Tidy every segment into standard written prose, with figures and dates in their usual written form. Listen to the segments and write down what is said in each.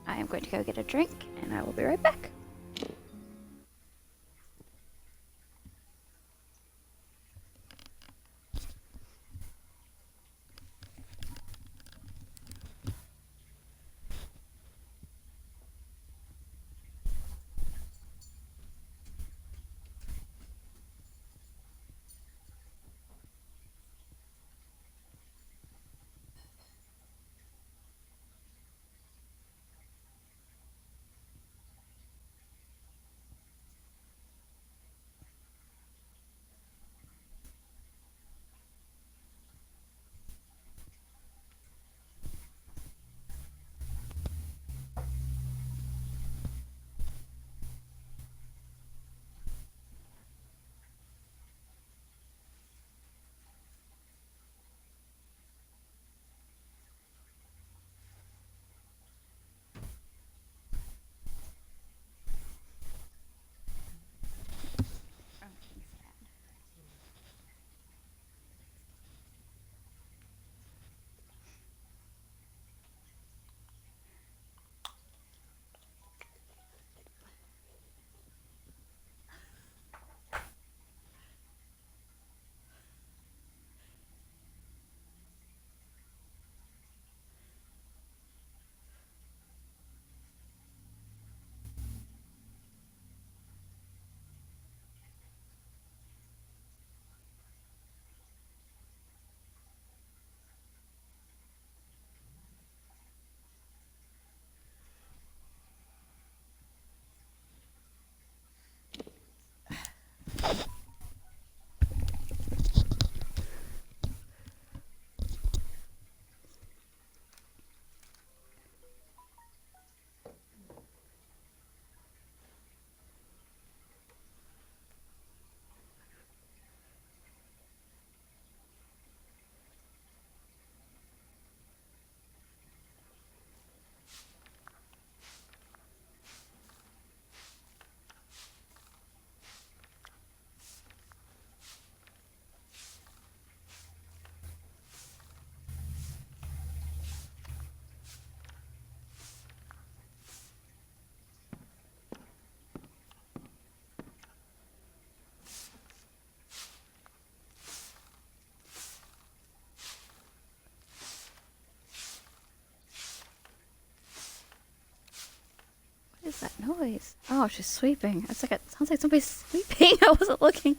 I am going to go get a drink, and I will be right back. What is that noise? Oh, she's sweeping. It's like it sounds like somebody's sweeping. I wasn't looking.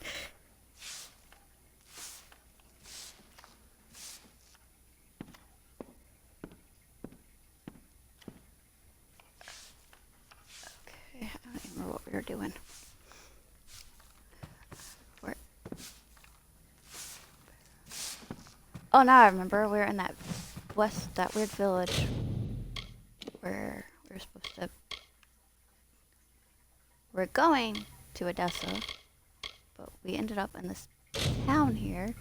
Okay, I don't even remember what we were doing. Where? Oh, now I remember. We were in that weird village where we were supposed to. We're going to Odessa, but we ended up in this town here,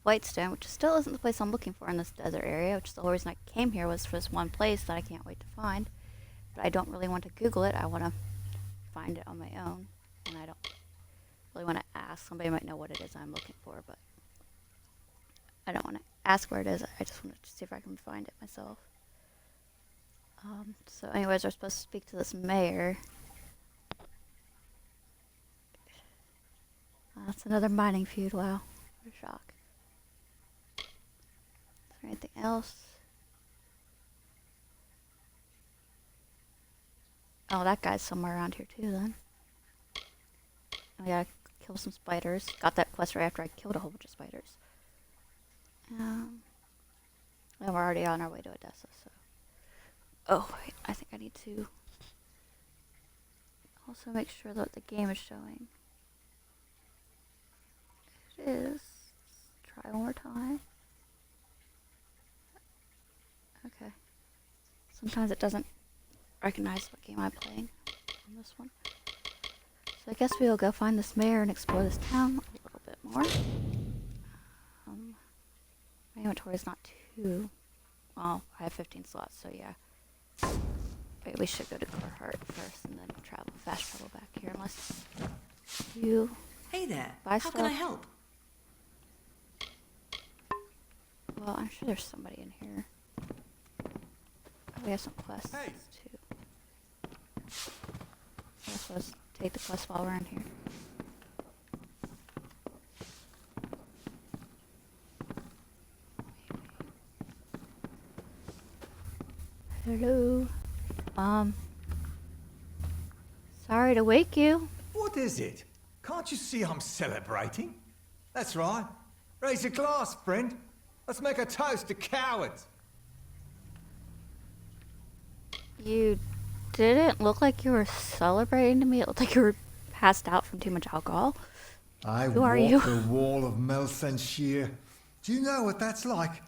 Whitestone, which still isn't the place I'm looking for in this desert area, which is the whole reason I came here was for this one place that I can't wait to find. But I don't really want to Google it. I want to find it on my own, and I don't really want to ask. Somebody might know what it is I'm looking for, but I don't want to ask where it is. I just want to see if I can find it myself. So anyways, we're supposed to speak to this mayor. That's another mining feud. Wow. What a shock. Is there anything else? Oh, that guy's somewhere around here too then. We gotta kill some spiders. Got that quest right after I killed a whole bunch of spiders. And we're already on our way to Odessa, so. Oh, wait, I think I need to also make sure that the game is showing. It is. Try one more time. Okay. Sometimes it doesn't recognize what game I'm playing on this one. So I guess we will go find this mayor and explore this town a little bit more. My inventory is not too... Well, I have 15 slots, so yeah. Wait, we should go to Carhartt first and then fast travel back here, unless you... Hey there, buy how stuff. can I help? Well, I'm sure there's somebody in here. Oh, we have some quests, too. Let's take the quest while we're in here. Hello. Sorry to wake you. What is it? Can't you see I'm celebrating? That's right. Raise a glass, friend. Let's make a toast to cowards. You didn't look like you were celebrating to me. It looked like you were passed out from too much alcohol. Who are you? The wall of Melsenshire. Do you know what that's like?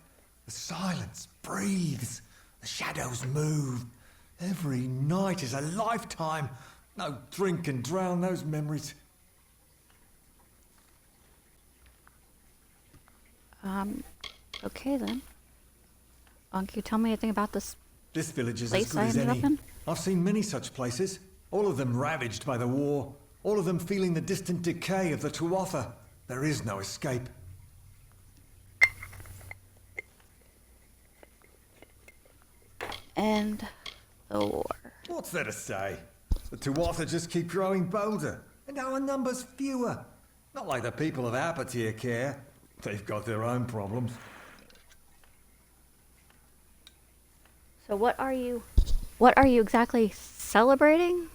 The silence breathes. The shadows move. Every night is a lifetime. No drink can drown those memories. Okay then. Can you tell me anything about this This village is place as good I as ended any. up in? I've seen many such places. All of them ravaged by the war. All of them feeling the distant decay of the Tuatha. There is no escape. And the war. What's there to say? The Tuatha just keep growing bolder, and our numbers fewer. Not like the people of Apatir care. They've got their own problems. So what are you exactly celebrating?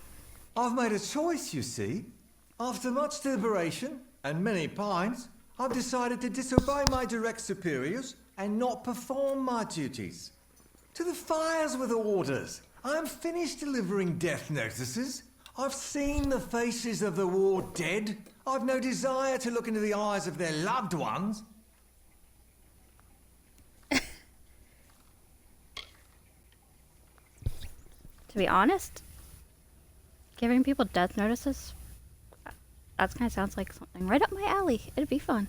I've made a choice, you see. After much deliberation and many pines, I've decided to disobey my direct superiors and not perform my duties. To the fires with orders. I'm finished delivering death notices. I've seen the faces of the war dead. I've no desire to look into the eyes of their loved ones. To be honest, giving people death notices, that kind of sounds like something right up my alley. It'd be fun.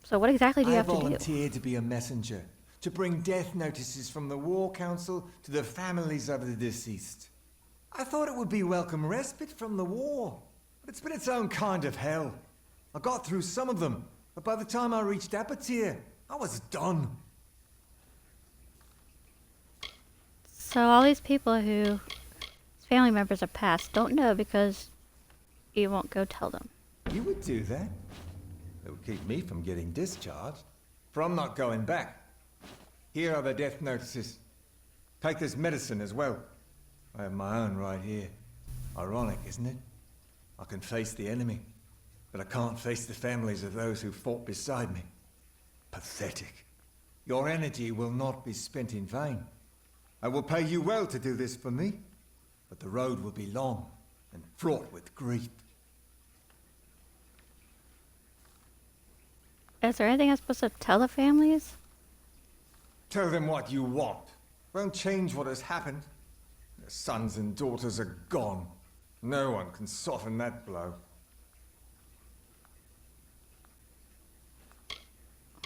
So what exactly do you have to do? I volunteered to be a messenger, to bring death notices from the War Council to the families of the deceased. I thought it would be welcome respite from the war, but it's been its own kind of hell. I got through some of them, but by the time I reached Apatir, I was done. So all these people whose family members are passed don't know because you won't go tell them. You would do that? It would keep me from getting discharged. For I'm not going back. Here are the death notices. Take this medicine as well. I have my own right here. Ironic, isn't it? I can face the enemy, but I can't face the families of those who fought beside me. Pathetic. Your energy will not be spent in vain. I will pay you well to do this for me, but the road will be long and fraught with grief. Is there anything I'm supposed to tell the families? Tell them what you want. Won't change what has happened. Their sons and daughters are gone. No one can soften that blow.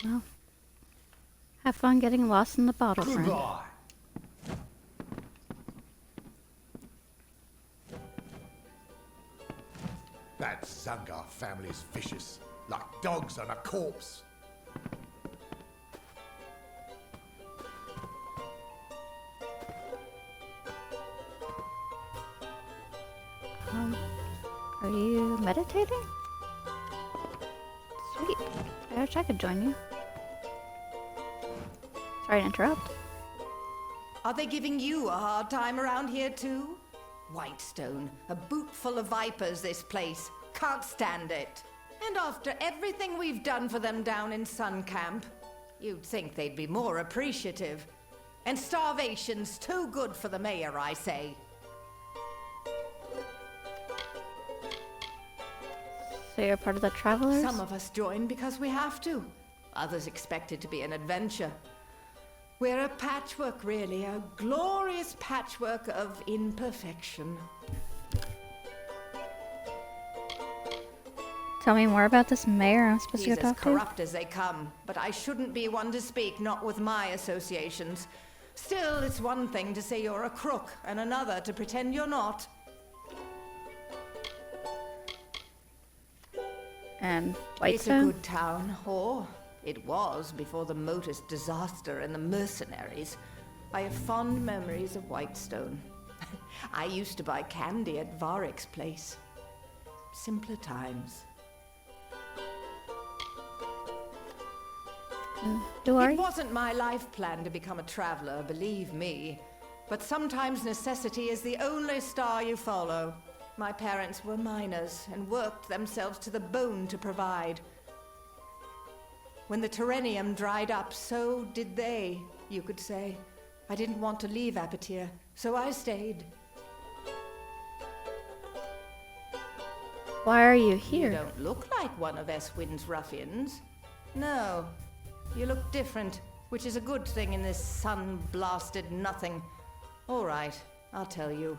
Well, have fun getting lost in the bottle, friend. Goodbye. That Zangar family's vicious, like dogs on a corpse. Are you meditating? Sweet. I wish I could join you. Sorry to interrupt. Are they giving you a hard time around here too? Whitestone, a boot full of vipers, this place. Can't stand it. And after everything we've done for them down in Sun Camp, you'd think they'd be more appreciative. And starvation's too good for the mayor, I say. So you're part of the travelers? Some of us join because we have to. Others expect it to be an adventure. We're a patchwork, really, a glorious patchwork of imperfection. Tell me more about this mayor I'm supposed to He's go as talk to. corrupt as they come, but I shouldn't be one to speak, not with my associations. Still, it's one thing to say you're a crook, and another to pretend you're not. And It's a Whitestone? good town, or it was before the Motus disaster and the mercenaries. I have fond memories of Whitestone. I used to buy candy at Varric's place. Simpler times. Don't worry. It wasn't my life plan to become a traveler, believe me. But sometimes necessity is the only star you follow. My parents were miners and worked themselves to the bone to provide. When the Terrenium dried up, so did they, you could say. I didn't want to leave Apatir, so I stayed. Why are you here? You don't look like one of Eswin's ruffians. No, you look different, which is a good thing in this sun-blasted nothing. All right, I'll tell you.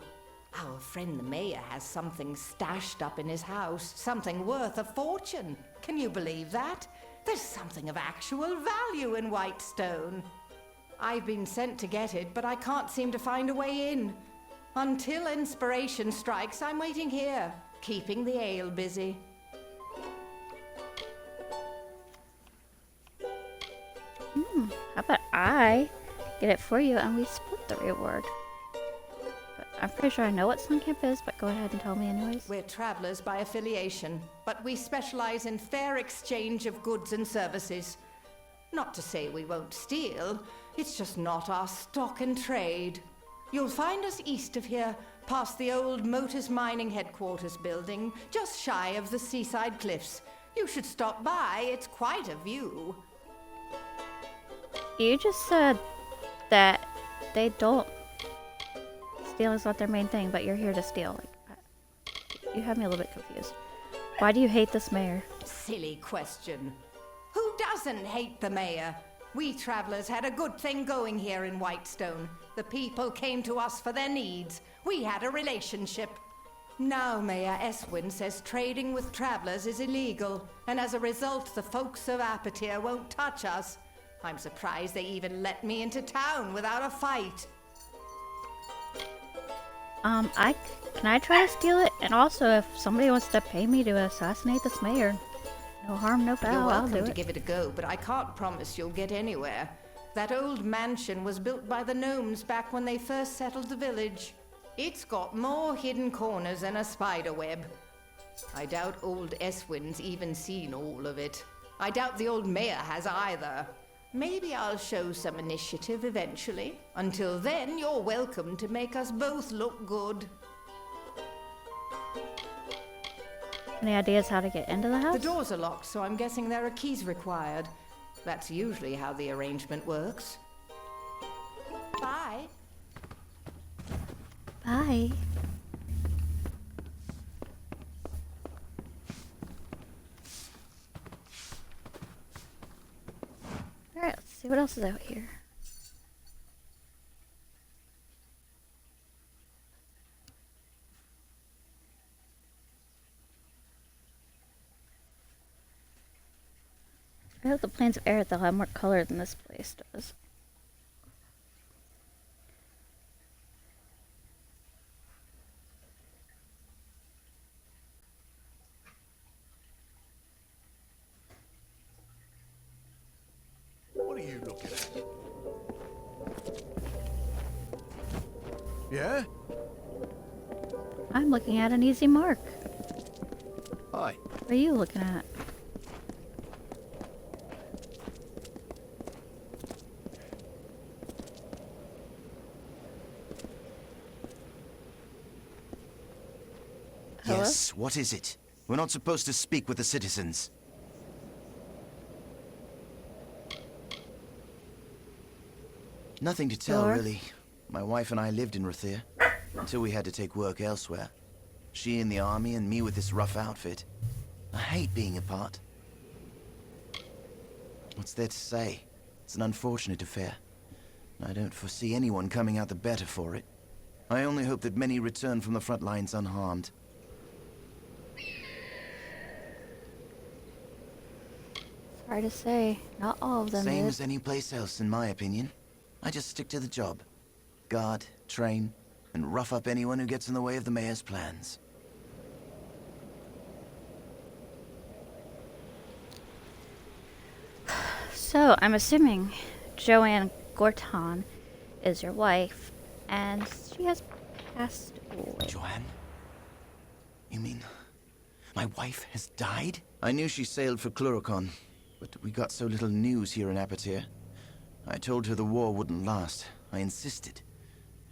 Our friend the mayor has something stashed up in his house, something worth a fortune. Can you believe that? There's something of actual value in Whitestone. I've been sent to get it, but I can't seem to find a way in. Until inspiration strikes, I'm waiting here, keeping the ale busy. How about I get it for you and we split the reward? But I'm pretty sure I know what Sun Camp is, but go ahead and tell me anyways. We're travelers by affiliation, but we specialize in fair exchange of goods and services. Not to say we won't steal, it's just not our stock and trade. You'll find us east of here, past the old Motors Mining Headquarters building, just shy of the seaside cliffs. You should stop by, it's quite a view. You just said that they don't. Stealing is not their main thing, but you're here to steal. You have me a little bit confused. Why do you hate this mayor? Silly question. Who doesn't hate the mayor? We travelers had a good thing going here in Whitestone. The people came to us for their needs. We had a relationship. Now Mayor Eswin says trading with travelers is illegal, and as a result, the folks of Apatir won't touch us. I'm surprised they even let me into town without a fight. Can I try to steal it? And also, if somebody wants to pay me to assassinate this mayor, no harm, no foul. You're I'll welcome do to it. give it a go, but I can't promise you'll get anywhere. That old mansion was built by the gnomes back when they first settled the village. It's got more hidden corners than a spider web. I doubt old Eswin's even seen all of it. I doubt the old mayor has either. Maybe I'll show some initiative eventually. Until then, you're welcome to make us both look good. Any ideas how to get into the house? The doors are locked, so I'm guessing there are keys required. That's usually how the arrangement works. Bye. Bye. Alright, let's see what else is out here. I hope the plains of Aerith, they'll have more color than this place does. What are you looking at? Yeah? I'm looking at an easy mark. Hi. What are you looking at? Hello? Yes, what is it? We're not supposed to speak with the citizens. Nothing to tell, Sure. really. My wife and I lived in Rathir, until we had to take work elsewhere. She in the army and me with this rough outfit. I hate being apart. What's there to say? It's an unfortunate affair. I don't foresee anyone coming out the better for it. I only hope that many return from the front lines unharmed. Hard to say. Not all of them Same is. as any place else, in my opinion. I just stick to the job. Guard, train, and rough up anyone who gets in the way of the mayor's plans. So, I'm assuming Joanne Gorton is your wife, and she has passed away. Joanne? You mean my wife has died? I knew she sailed for Cluricon, but we got so little news here in Apatir. I told her the war wouldn't last. I insisted.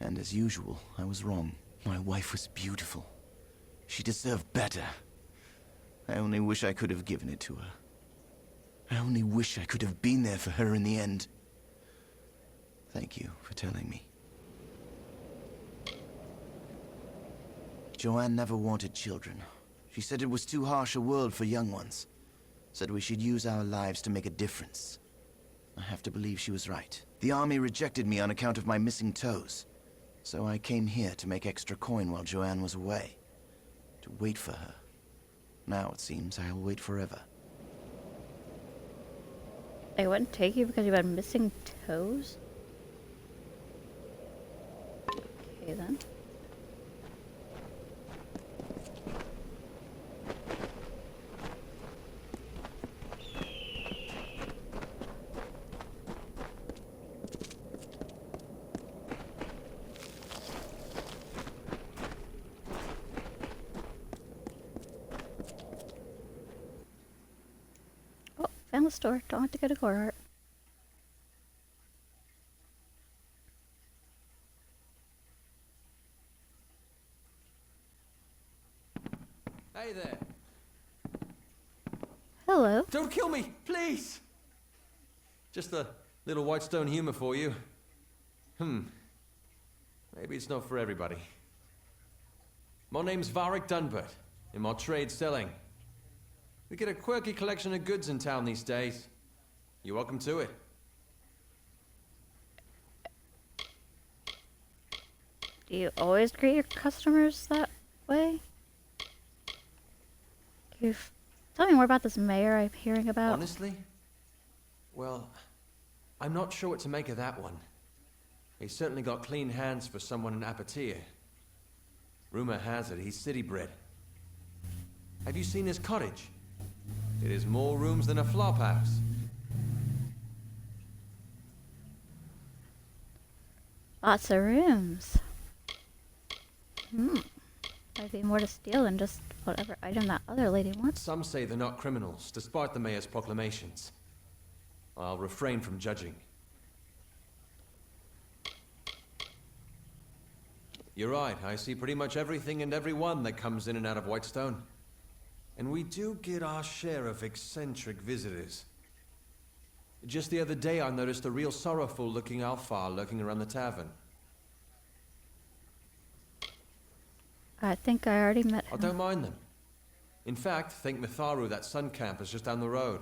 And as usual, I was wrong. My wife was beautiful. She deserved better. I only wish I could have given it to her. I only wish I could have been there for her in the end. Thank you for telling me. Joanne never wanted children. She said it was too harsh a world for young ones. Said we should use our lives to make a difference. I have to believe she was right. The army rejected me on account of my missing toes. So I came here to make extra coin while Joanne was away. To wait for her. Now it seems I'll wait forever. They wouldn't take you because you had missing toes? Okay then. Oh, found the store. Don't have to go to Gorhart. Hey there. Hello. Don't kill me, please! Just a little Whitestone humor for you. Maybe it's not for everybody. My name's Varric Dunbert. In my trade selling. We get a quirky collection of goods in town these days. You're welcome to it. Do you always greet your customers that way? Tell me more about this mayor I'm hearing about. Honestly? Well, I'm not sure what to make of that one. He's certainly got clean hands for someone in Apatir. Rumor has it he's city-bred. Have you seen his cottage? It is more rooms than a flop house. Lots of rooms. Might be more to steal than just whatever item that other lady wants. Some say they're not criminals, despite the mayor's proclamations. I'll refrain from judging. You're right, I see pretty much everything and everyone that comes in and out of Whitestone. And we do get our share of eccentric visitors. Just the other day I noticed a real sorrowful-looking Alfar lurking around the tavern. I think I already met I him. don't mind them. In fact, think Mitharu, that sun camp, is just down the road.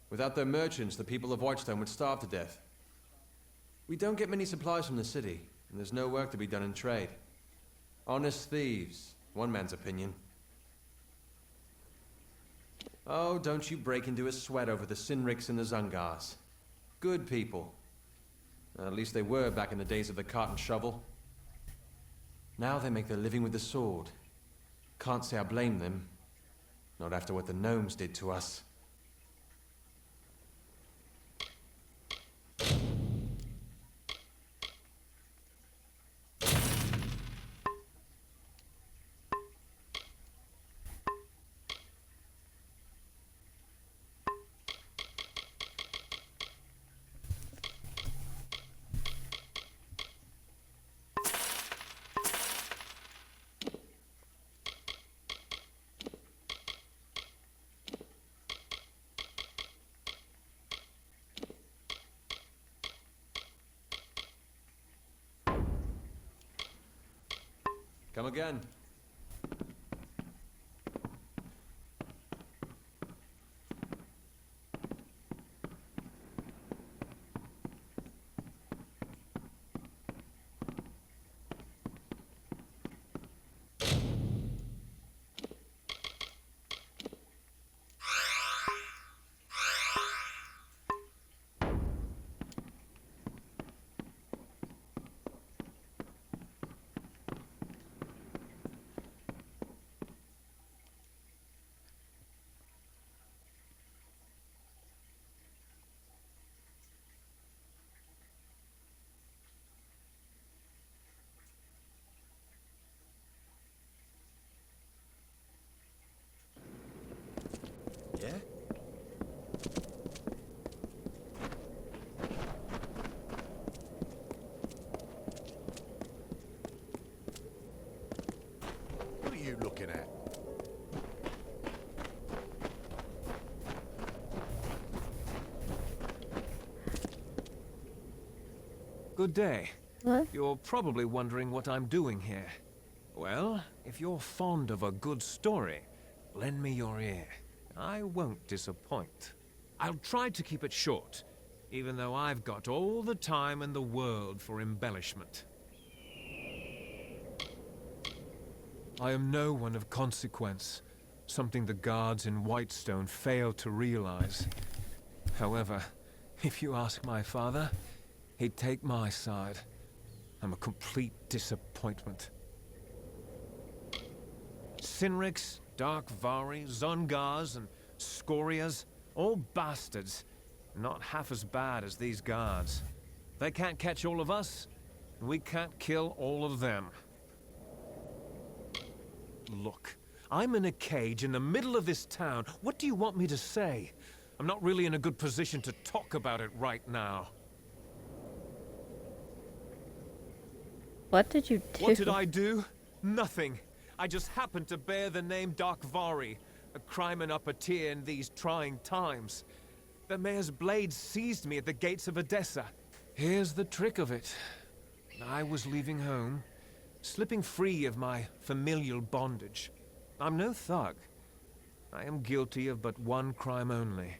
Without their merchants, the people of Whitestone would starve to death. We don't get many supplies from the city, and there's no work to be done in trade. Honest thieves, one man's opinion. Oh, don't you break into a sweat over the Sinriks and the Zungars. Good people. At least they were back in the days of the cart and shovel. Now they make their living with the sword. Can't say I blame them. Not after what the gnomes did to us. Come again. you looking at? Good day. What? You're probably wondering what I'm doing here. Well, if you're fond of a good story, lend me your ear. I won't disappoint. I'll try to keep it short, even though I've got all the time in the world for embellishment. I am no one of consequence, something the guards in Whitestone failed to realize. However, if you ask my father, he'd take my side. I'm a complete disappointment. Sinriks, Darkvari, Zungars, and Scorias, all bastards. Not half as bad as these guards. They can't catch all of us, and we can't kill all of them. Look, I'm in a cage in the middle of this town. What do you want me to say? I'm not really in a good position to talk about it right now. What did you do? What did I do? Nothing. I just happened to bear the name Darkvari, a crimen upper-tier in these trying times. The mayor's blade seized me at the gates of Edessa. Here's the trick of it. I was leaving home, slipping free of my familial bondage. I'm no thug. I am guilty of but one crime only.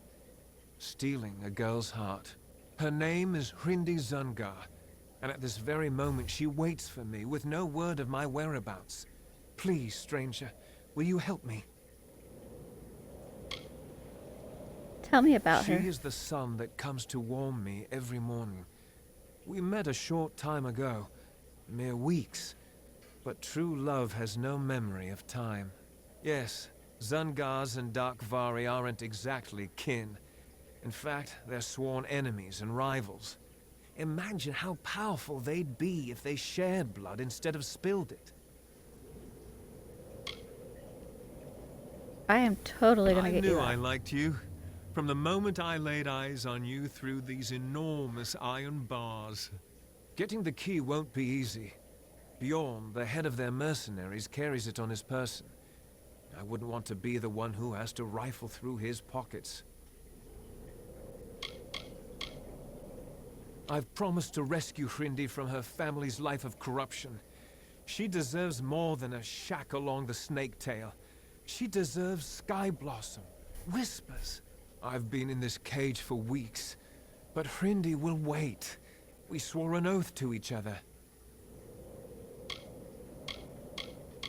Stealing a girl's heart. Her name is Hrindi Zungar, and at this very moment she waits for me with no word of my whereabouts. Please, stranger, will you help me? Tell me about her. She is the sun that comes to warm me every morning. We met a short time ago, mere weeks. But true love has no memory of time. Yes, Zungars and Darkvari aren't exactly kin. In fact, they're sworn enemies and rivals. Imagine how powerful they'd be if they shared blood instead of spilled it. I am totally gonna get you I knew out. I liked you. From the moment I laid eyes on you through these enormous iron bars. Getting the key won't be easy. Bjorn, the head of their mercenaries, carries it on his person. I wouldn't want to be the one who has to rifle through his pockets. I've promised to rescue Hrindi from her family's life of corruption. She deserves more than a shack along the snake tail. She deserves Sky Blossom, Whispers. I've been in this cage for weeks, but Hrindi will wait. We swore an oath to each other.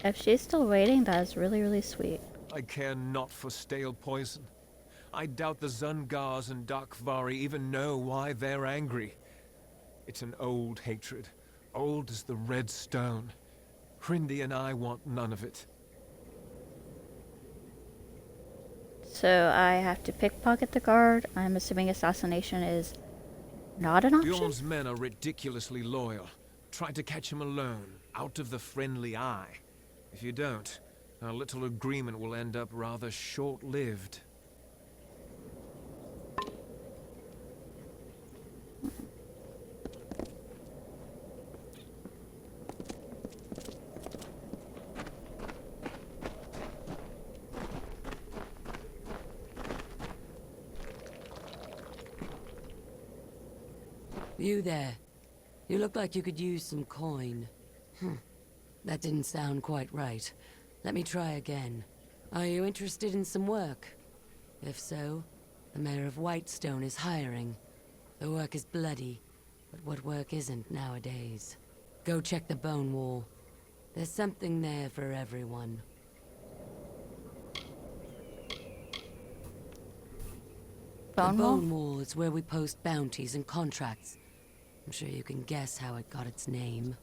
If she's still waiting, that is really, really sweet. I care not for stale poison. I doubt the Zungars and Darkvari even know why they're angry. It's an old hatred, old as the red stone. Hrindi and I want none of it. So I have to pickpocket the guard. I'm assuming assassination is not an option? Bjorn's men are ridiculously loyal. Try to catch him alone, out of the friendly eye. If you don't, our little agreement will end up rather short-lived. You there. You look like you could use some coin. That didn't sound quite right. Let me try again. Are you interested in some work? If so, the mayor of Whitestone is hiring. The work is bloody, but what work isn't nowadays? Go check the bone wall. There's something there for everyone. The Bone wall? bone wall is where we post bounties and contracts. I'm sure you can guess how it got its name.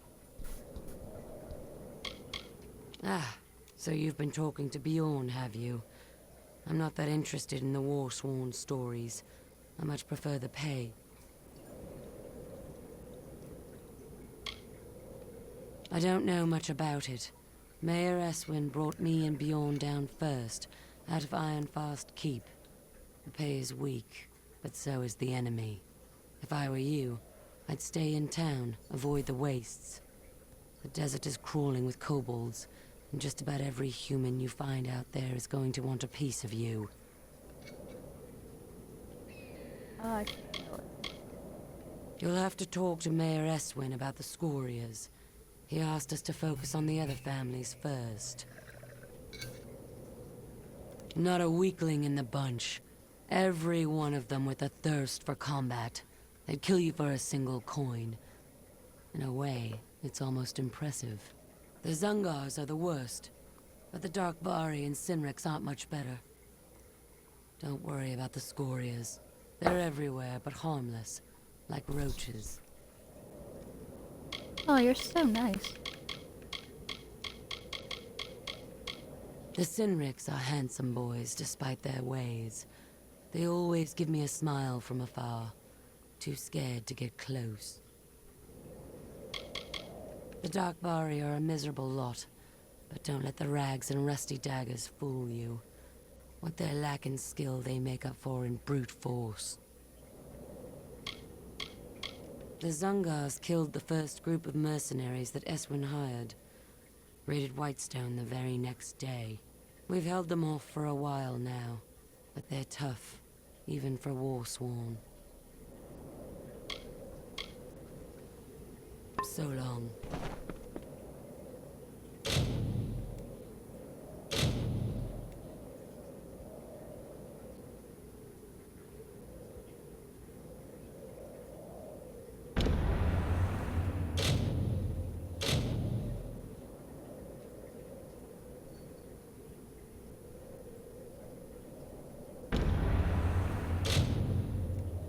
Ah, so you've been talking to Bjorn, have you? I'm not that interested in the war-sworn stories. I much prefer the pay. I don't know much about it. Mayor Eswin brought me and Bjorn down first, out of Ironfast Keep. The pay is weak, but so is the enemy. If I were you, I'd stay in town, avoid the wastes. The desert is crawling with kobolds, And just about every human you find out there is going to want a piece of you. Oh, I can't do it. You'll have to talk to Mayor Eswin about the Scorias. He asked us to focus on the other families first. Not a weakling in the bunch. Every one of them with a thirst for combat. They'd kill you for a single coin. In a way, it's almost impressive. The Zungars are the worst, but the Darkvari and Sinriks aren't much better. Don't worry about the Scorias. They're everywhere, but harmless, like roaches. Oh, you're so nice. The Sinriks are handsome boys, despite their ways. They always give me a smile from afar, too scared to get close. The Darkvari are a miserable lot, but don't let the rags and rusty daggers fool you. What they lack in skill, they make up for in brute force. The Zungars killed the first group of mercenaries that Eswin hired. Raided Whitestone the very next day. We've held them off for a while now, but they're tough, even for Warsworn. So long.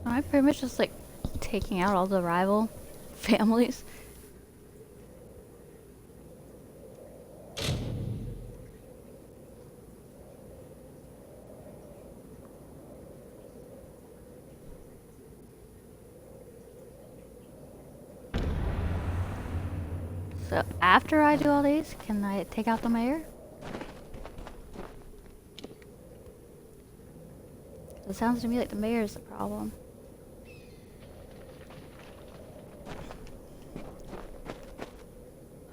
I'm pretty much just like taking out all the rival families. So after I do all these, can I take out the mayor? It sounds to me like the mayor is the problem.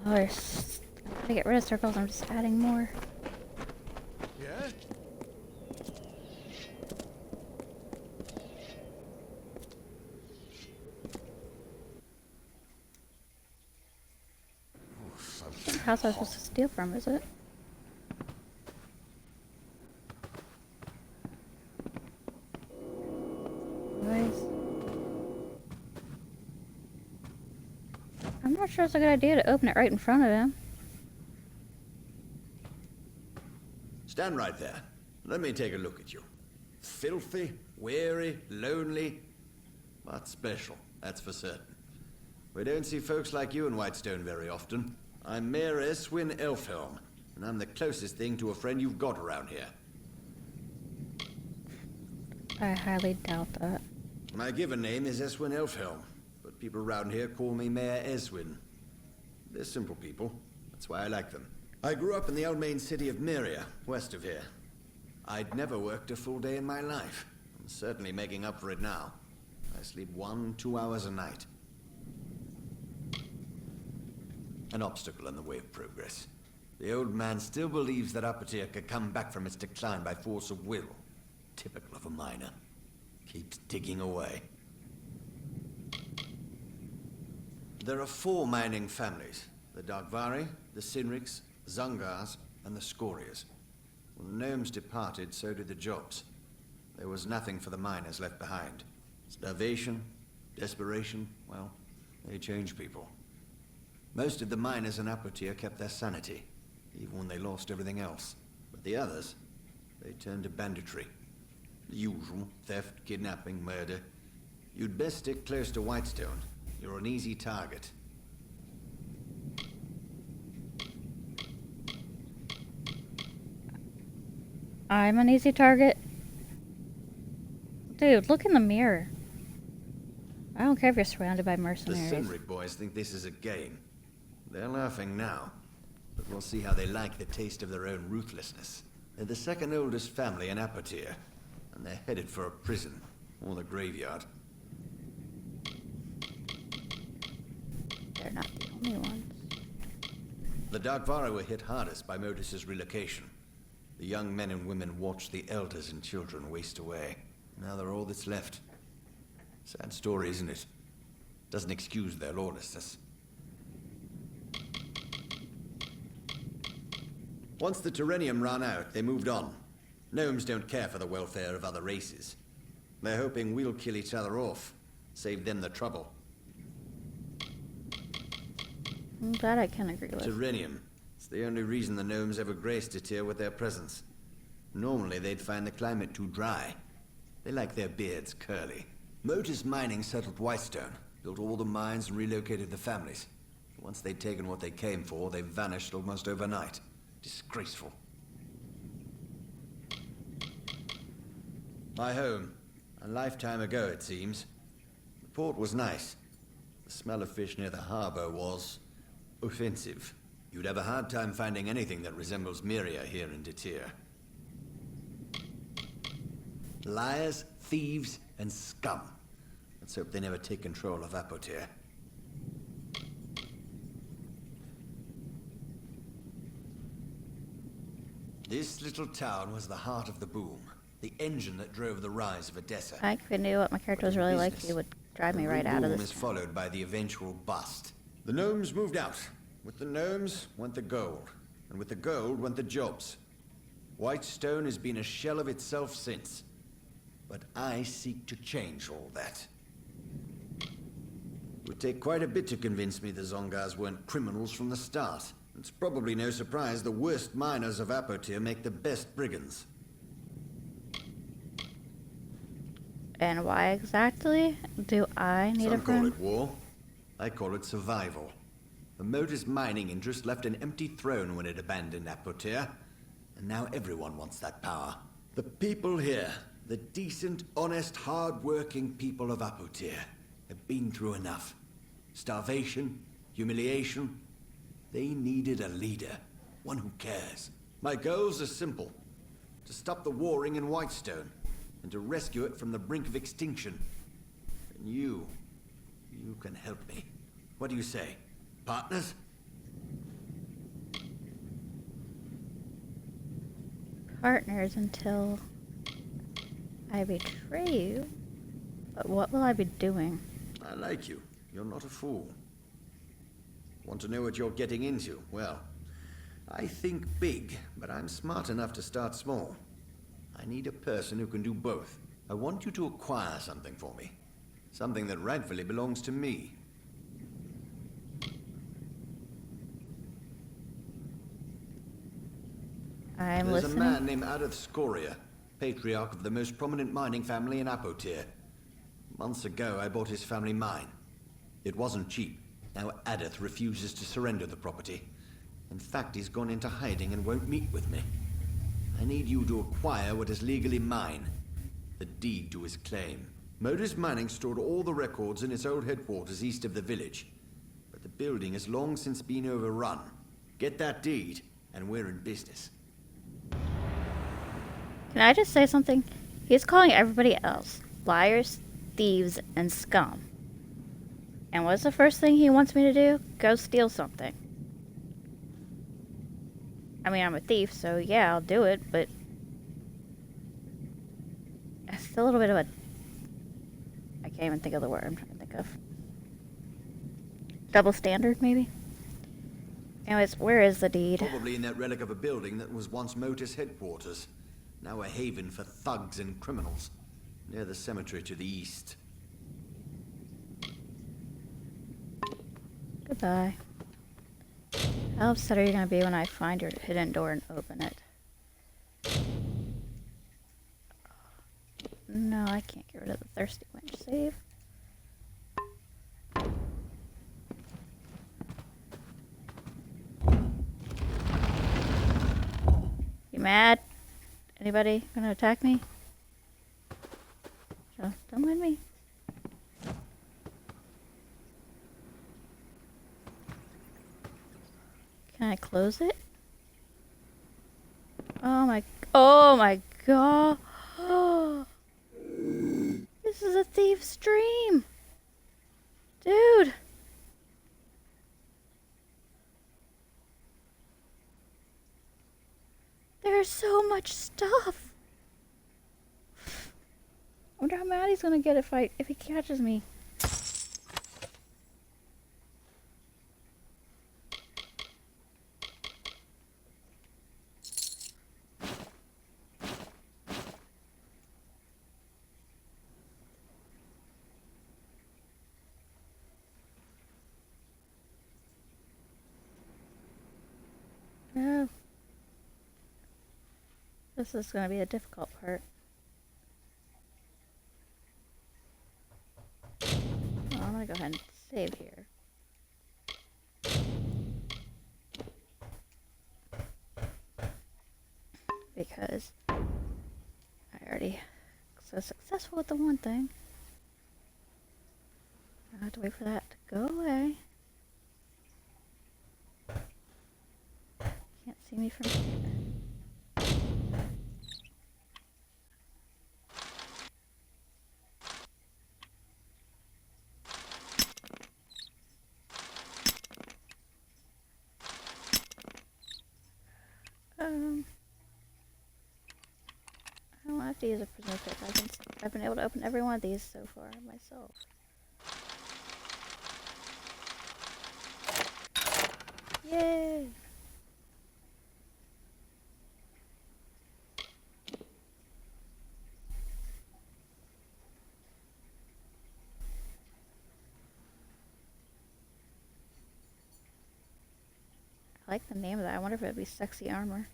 Oh, there's... I'm trying to get rid of circles, I'm just adding more. Yeah? How's I supposed to steal from, is it? Anyways. I'm not sure it's a good idea to open it right in front of him. Stand right there. Let me take a look at you. Filthy, weary, lonely, but special, that's for certain. We don't see folks like you in Whitestone very often. I'm Mayor Eswin Elfhelm, and I'm the closest thing to a friend you've got around here. I highly doubt that. My given name is Eswin Elfhelm, but people around here call me Mayor Eswin. They're simple people. That's why I like them. I grew up in the Almain city of Myria, west of here. I'd never worked a full day in my life. I'm certainly making up for it now. I sleep 1-2 hours a night. An obstacle in the way of progress. The old man still believes that Apatir could come back from its decline by force of will. Typical of a miner. Keeps digging away. There are 4 mining families. The Darkvari, the Sinriks, Zungars, and the Scorias. When the gnomes departed, so did the jobs. There was nothing for the miners left behind. Starvation, desperation, well, they change people. Most of the miners in Apatir kept their sanity, even when they lost everything else. But the others, they turned to banditry. The usual, theft, kidnapping, murder. You'd best stick close to Whitestone. You're an easy target. I'm an easy target. Dude, look in the mirror. I don't care if you're surrounded by The mercenaries. Sinrik boys think this is a game. They're laughing now, but we'll see how they like the taste of their own ruthlessness. They're the second oldest family in Apatir, and they're headed for a prison, or the graveyard. They're not the only ones. The Darkvara were hit hardest by Modus's relocation. The young men and women watched the elders and children waste away. Now they're all that's left. Sad story, isn't it? Doesn't excuse their lawlessness. Once the Terrenium ran out, they moved on. Gnomes don't care for the welfare of other races. They're hoping we'll kill each other off. Save them the trouble. That I can agree with. Terrenium. It's the only reason the gnomes ever graced it here with their presence. Normally they'd find the climate too dry. They like their beards curly. Modus Mining settled Whitestone, built all the mines and relocated the families. Once they'd taken what they came for, they vanished almost overnight. Disgraceful. My home. A lifetime ago, it seems. The port was nice. The smell of fish near the harbor was offensive. You'd have a hard time finding anything that resembles Myria here in Detir. Liars, thieves, and scum. Let's hope they never take control of Apotir. This little town was the heart of the boom. The engine that drove the rise of Edessa. I if I knew what my character was really like, he would drive me right out of The boom this. is followed by the eventual bust. The gnomes moved out. With the gnomes went the gold. And with the gold went the jobs. Whitestone has been a shell of itself since. But I seek to change all that. It would take quite a bit to convince me the Zongars weren't criminals from the start. It's probably no surprise the worst miners of Apotir make the best brigands. And why exactly do I need a Some call friend? it war. I call it survival. The Modus mining interest left an empty throne when it abandoned Apotir. And now everyone wants that power. The people here, the decent, honest, hard-working people of Apotir, have been through enough. Starvation, humiliation. They needed a leader, one who cares. My goals are simple. To stop the warring in Whitestone, and to rescue it from the brink of extinction. And you can help me. What do you say? Partners? Partners until I betray you. But what will I be doing? I like you. You're not a fool. Want to know what you're getting into? Well, I think big, but I'm smart enough to start small. I need a person who can do both. I want you to acquire something for me. Something that rightfully belongs to me. I'm There's listening. a man named Adeth Scoria, patriarch of the most prominent mining family in Apotir. Months ago, I bought his family mine. It wasn't cheap. Now Adeth refuses to surrender the property. In fact, he's gone into hiding and won't meet with me. I need you to acquire what is legally mine. The deed to his claim. Modus Mining stored all the records in its old headquarters east of the village. But the building has long since been overrun. Get that deed, and we're in business. Can I just say something? He's calling everybody else liars, thieves, and scum. And what's the first thing he wants me to do? Go steal something. I mean, I'm a thief, so yeah, I'll do it, but it's still a little bit of a... I can't even think of the word I'm trying to think of. Double standard, maybe? Anyways, where is the deed? Probably in that relic of a building that was once Motus headquarters. Now a haven for thugs and criminals. Near the cemetery to the east. Goodbye. How upset are you going to be when I find your hidden door and open it? No, I can't get rid of the thirsty wench save. You mad? Anybody gonna attack me? Don't mind me. Can I close it? Oh my god. This is a thief's dream. Dude. There's so much stuff. I wonder how mad he's gonna get if he catches me. No. This is gonna be a difficult part. Well, I'm gonna go ahead and save here. Because I already so successful with the one thing. I have to wait for that to go away. Can't see me from here. I don't have to use a prisoner pick. I've been able to open every one of these so far myself. Yay! I like the name of that. I wonder if it'd be sexy armor.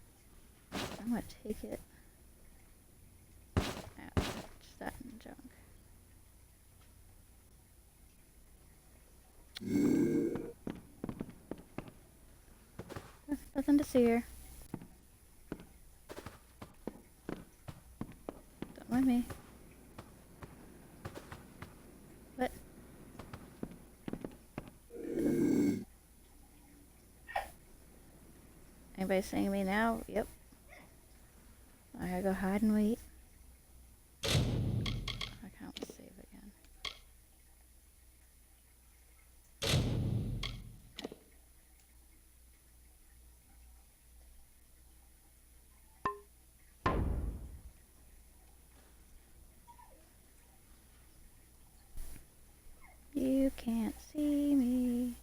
I'm gonna take it. Just that in junk. Nothing to see here. Don't mind me. What? Anybody seeing me now? Yep. I gotta go hide and wait. I can't save again. You can't see me.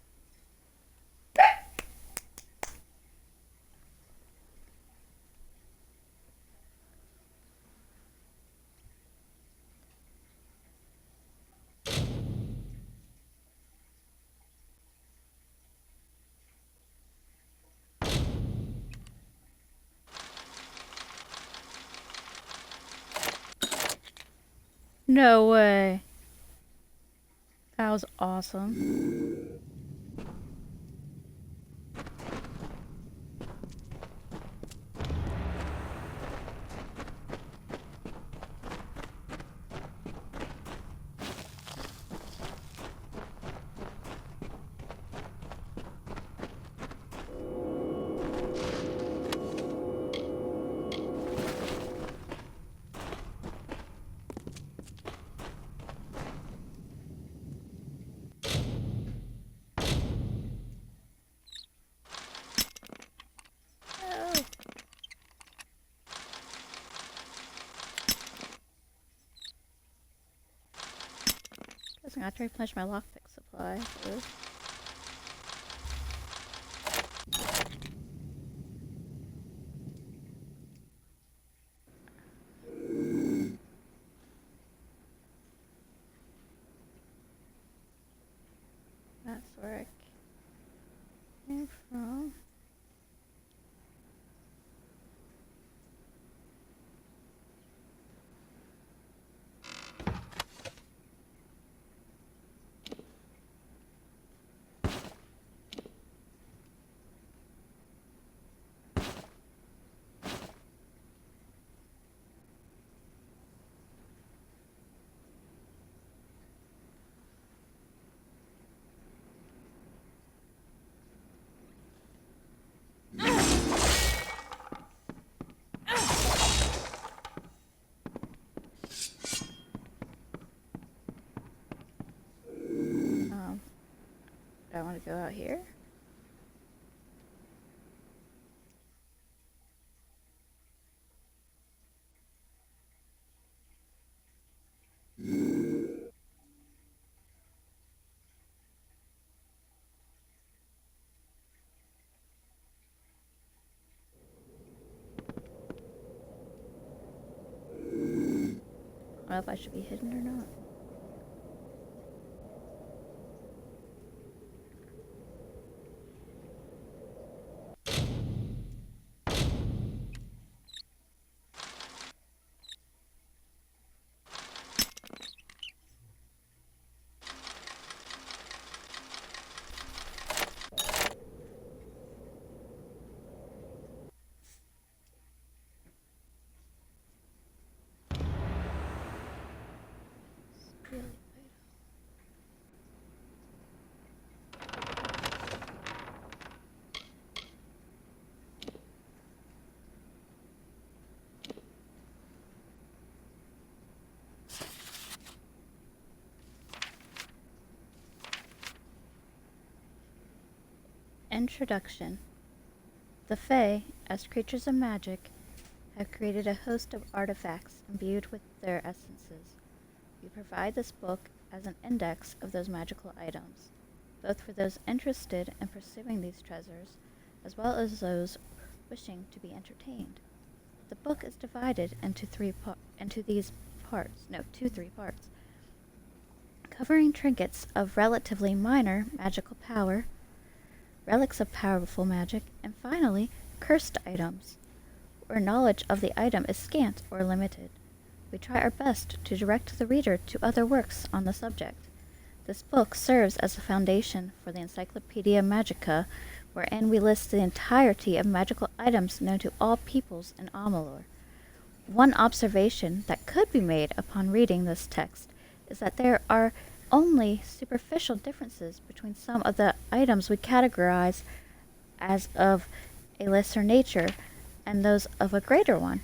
No way. That was awesome. I gotta try to replenish my lockpick supply. Ugh. That's where I came from. I want to go out here. know if I should be hidden or not. Really vital. Introduction. The Fae, as creatures of magic, have created a host of artifacts imbued with their essences. We provide this book as an index of those magical items, both for those interested in pursuing these treasures, as well as those wishing to be entertained. The book is divided into two three parts, covering trinkets of relatively minor magical power, relics of powerful magic, and finally, cursed items, where knowledge of the item is scant or limited. We try our best to direct the reader to other works on the subject. This book serves as a foundation for the Encyclopedia Magica, wherein we list the entirety of magical items known to all peoples in Amalur. One observation that could be made upon reading this text is that there are only superficial differences between some of the items we categorize as of a lesser nature and those of a greater one.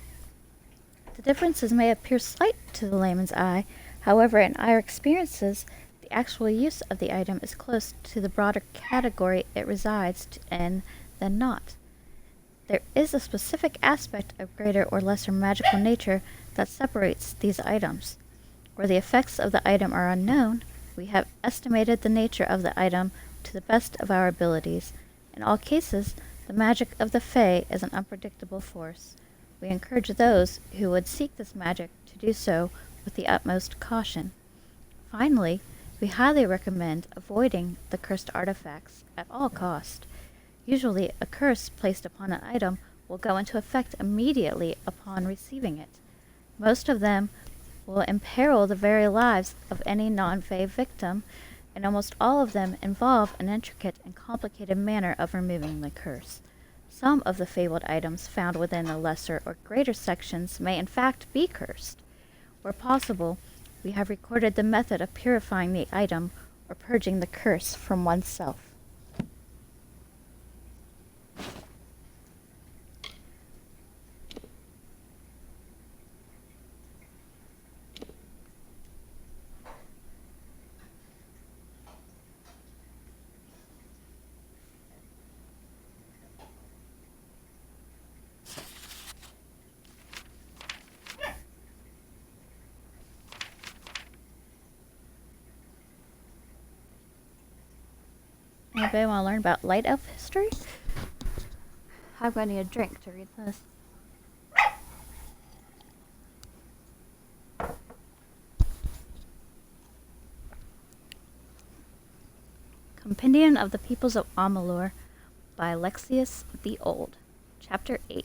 The differences may appear slight to the layman's eye, however, in our experiences, the actual use of the item is close to the broader category it resides in than not. There is a specific aspect of greater or lesser magical nature that separates these items. Where the effects of the item are unknown, we have estimated the nature of the item to the best of our abilities. In all cases, the magic of the Fae is an unpredictable force. We encourage those who would seek this magic to do so with the utmost caution. Finally, we highly recommend avoiding the cursed artifacts at all cost. Usually, a curse placed upon an item will go into effect immediately upon receiving it. Most of them will imperil the very lives of any non-Fae victim, and almost all of them involve an intricate and complicated manner of removing the curse. Some of the fabled items found within the lesser or greater sections may in fact be cursed. Where possible, we have recorded the method of purifying the item or purging the curse from oneself. Anybody want to learn about light elf history? I'm going to need a drink to read this. Compendium of the Peoples of Amalur by Alexius the Old. Chapter 8.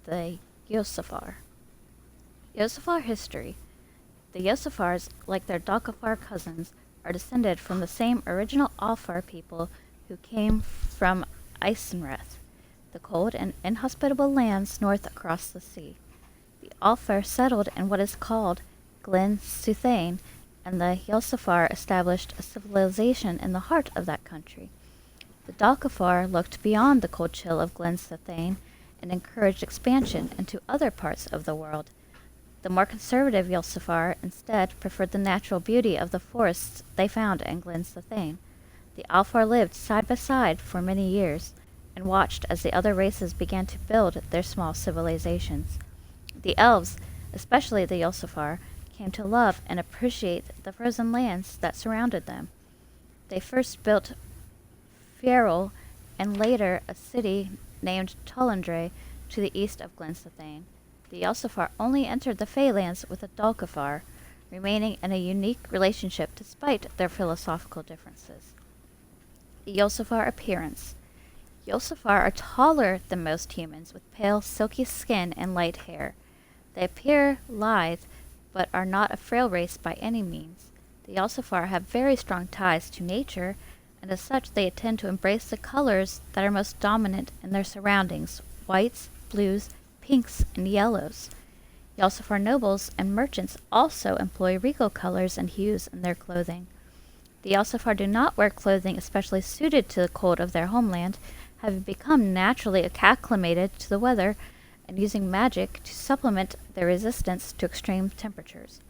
The Yosafar. Yosafar history. The Yosafars, like their Dalkafar cousins, are descended from the same original Alfar people who came from Isenreth, the cold and inhospitable lands north across the sea. The Alfar settled in what is called Glen Suthane, and the Yosafar established a civilization in the heart of that country. The Dalkafar looked beyond the cold chill of Glen Suthane and encouraged expansion into other parts of the world. The more conservative Yosafar instead preferred the natural beauty of the forests they found in Glen Suthane. The Alfar lived side by side for many years and watched as the other races began to build their small civilizations. The elves, especially the Yosafar, came to love and appreciate the frozen lands that surrounded them. They first built Fierel and later a city named Tullandre to the east of Glen Suthane. The Yelsafar only entered the Feylands with the Dalkafar, remaining in a unique relationship despite their philosophical differences. The Yelsafar appearance. Yelsafar are taller than most humans, with pale, silky skin and light hair. They appear lithe, but are not a frail race by any means. The Yelsafar have very strong ties to nature, and as such they tend to embrace the colors that are most dominant in their surroundings: whites, blues, pinks, and yellows. Yelsafar nobles and merchants also employ regal colors and hues in their clothing. The Yelsafar do not wear clothing especially suited to the cold of their homeland, having become naturally acclimated to the weather and using magic to supplement their resistance to extreme temperatures.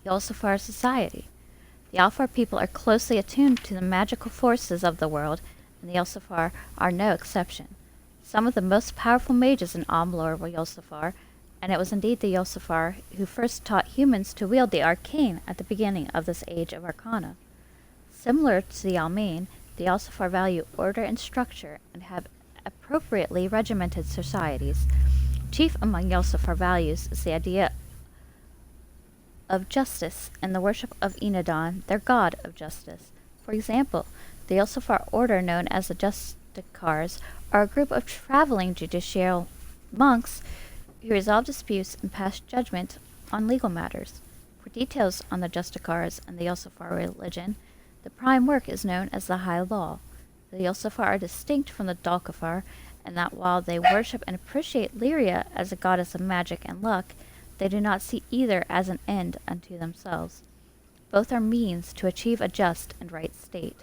Yelsafar society. The Alfar people are closely attuned to the magical forces of the world, and the Yelsafar are no exception. Some of the most powerful mages in Amalur were Yelsafar, and it was indeed the Yelsafar who first taught humans to wield the arcane at the beginning of this age of arcana. Similar to the Almain, the Yelsafar value order and structure and have appropriately regimented societies. Chief among Yelsafar values is the idea of justice and the worship of Enadon, their god of justice. For example, the Yelsafar order known as the Justicars are a group of traveling judicial monks who resolve disputes and pass judgment on legal matters. For details on the Justicars and the Yelsafar religion, the prime work is known as the High Law. The Yelsafar are distinct from the Dalkafar, in that while they worship and appreciate Lyria as a goddess of magic and luck, they do not see either as an end unto themselves. Both are means to achieve a just and right state.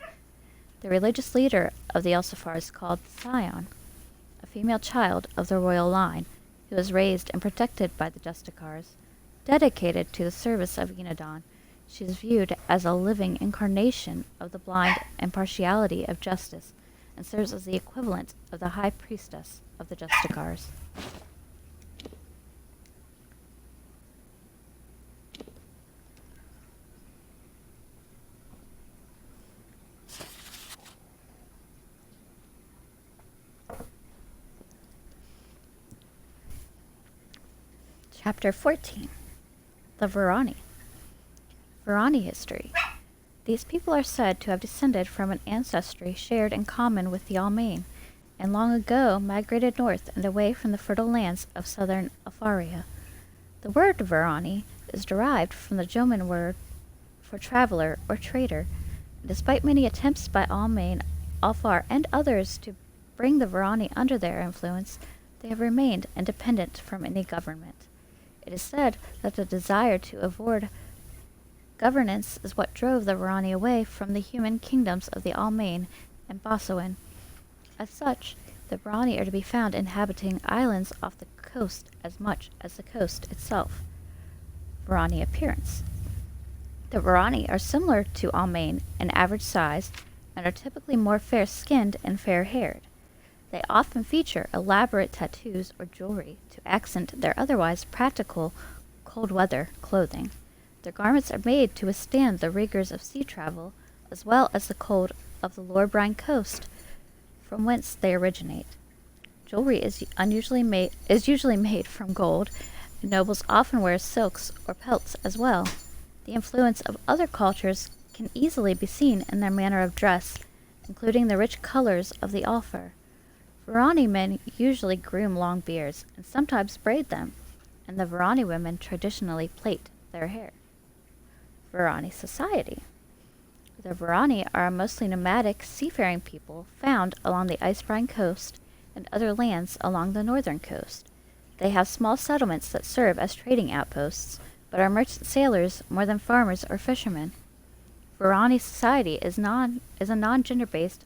The religious leader of the Yelsafar is called Scion, a female child of the royal line, who is raised and protected by the Justicars. Dedicated to the service of Enadon, she is viewed as a living incarnation of the blind impartiality of justice, and serves as the equivalent of the high priestess of the Justicars. Chapter 14. The Varani. Varani history. These people are said to have descended from an ancestry shared in common with the Almain, and long ago migrated north and away from the fertile lands of southern Alfaria. The word Varani is derived from the Joman word for traveler or trader, and despite many attempts by Almain, Alfar, and others to bring the Varani under their influence, they have remained independent from any government. It is said that the desire to avoid governance is what drove the Varani away from the human kingdoms of the Almain and Bosawin. As such, the Varani are to be found inhabiting islands off the coast as much as the coast itself. Varani appearance. The Varani are similar to Almain in average size and are typically more fair-skinned and fair-haired. They often feature elaborate tattoos or jewelry to accent their otherwise practical cold-weather clothing. Their garments are made to withstand the rigors of sea travel, as well as the cold of the Lorbrine coast, from whence they originate. Jewelry is usually made from gold. Nobles often wear silks or pelts as well. The influence of other cultures can easily be seen in their manner of dress, including the rich colors of the Alfar. Varani men usually groom long beards and sometimes braid them, and the Varani women traditionally plait their hair. Varani society. The Varani are a mostly nomadic, seafaring people found along the Icebrine coast and other lands along the northern coast. They have small settlements that serve as trading outposts, but are merchant sailors more than farmers or fishermen. Varani society is a non-gender-based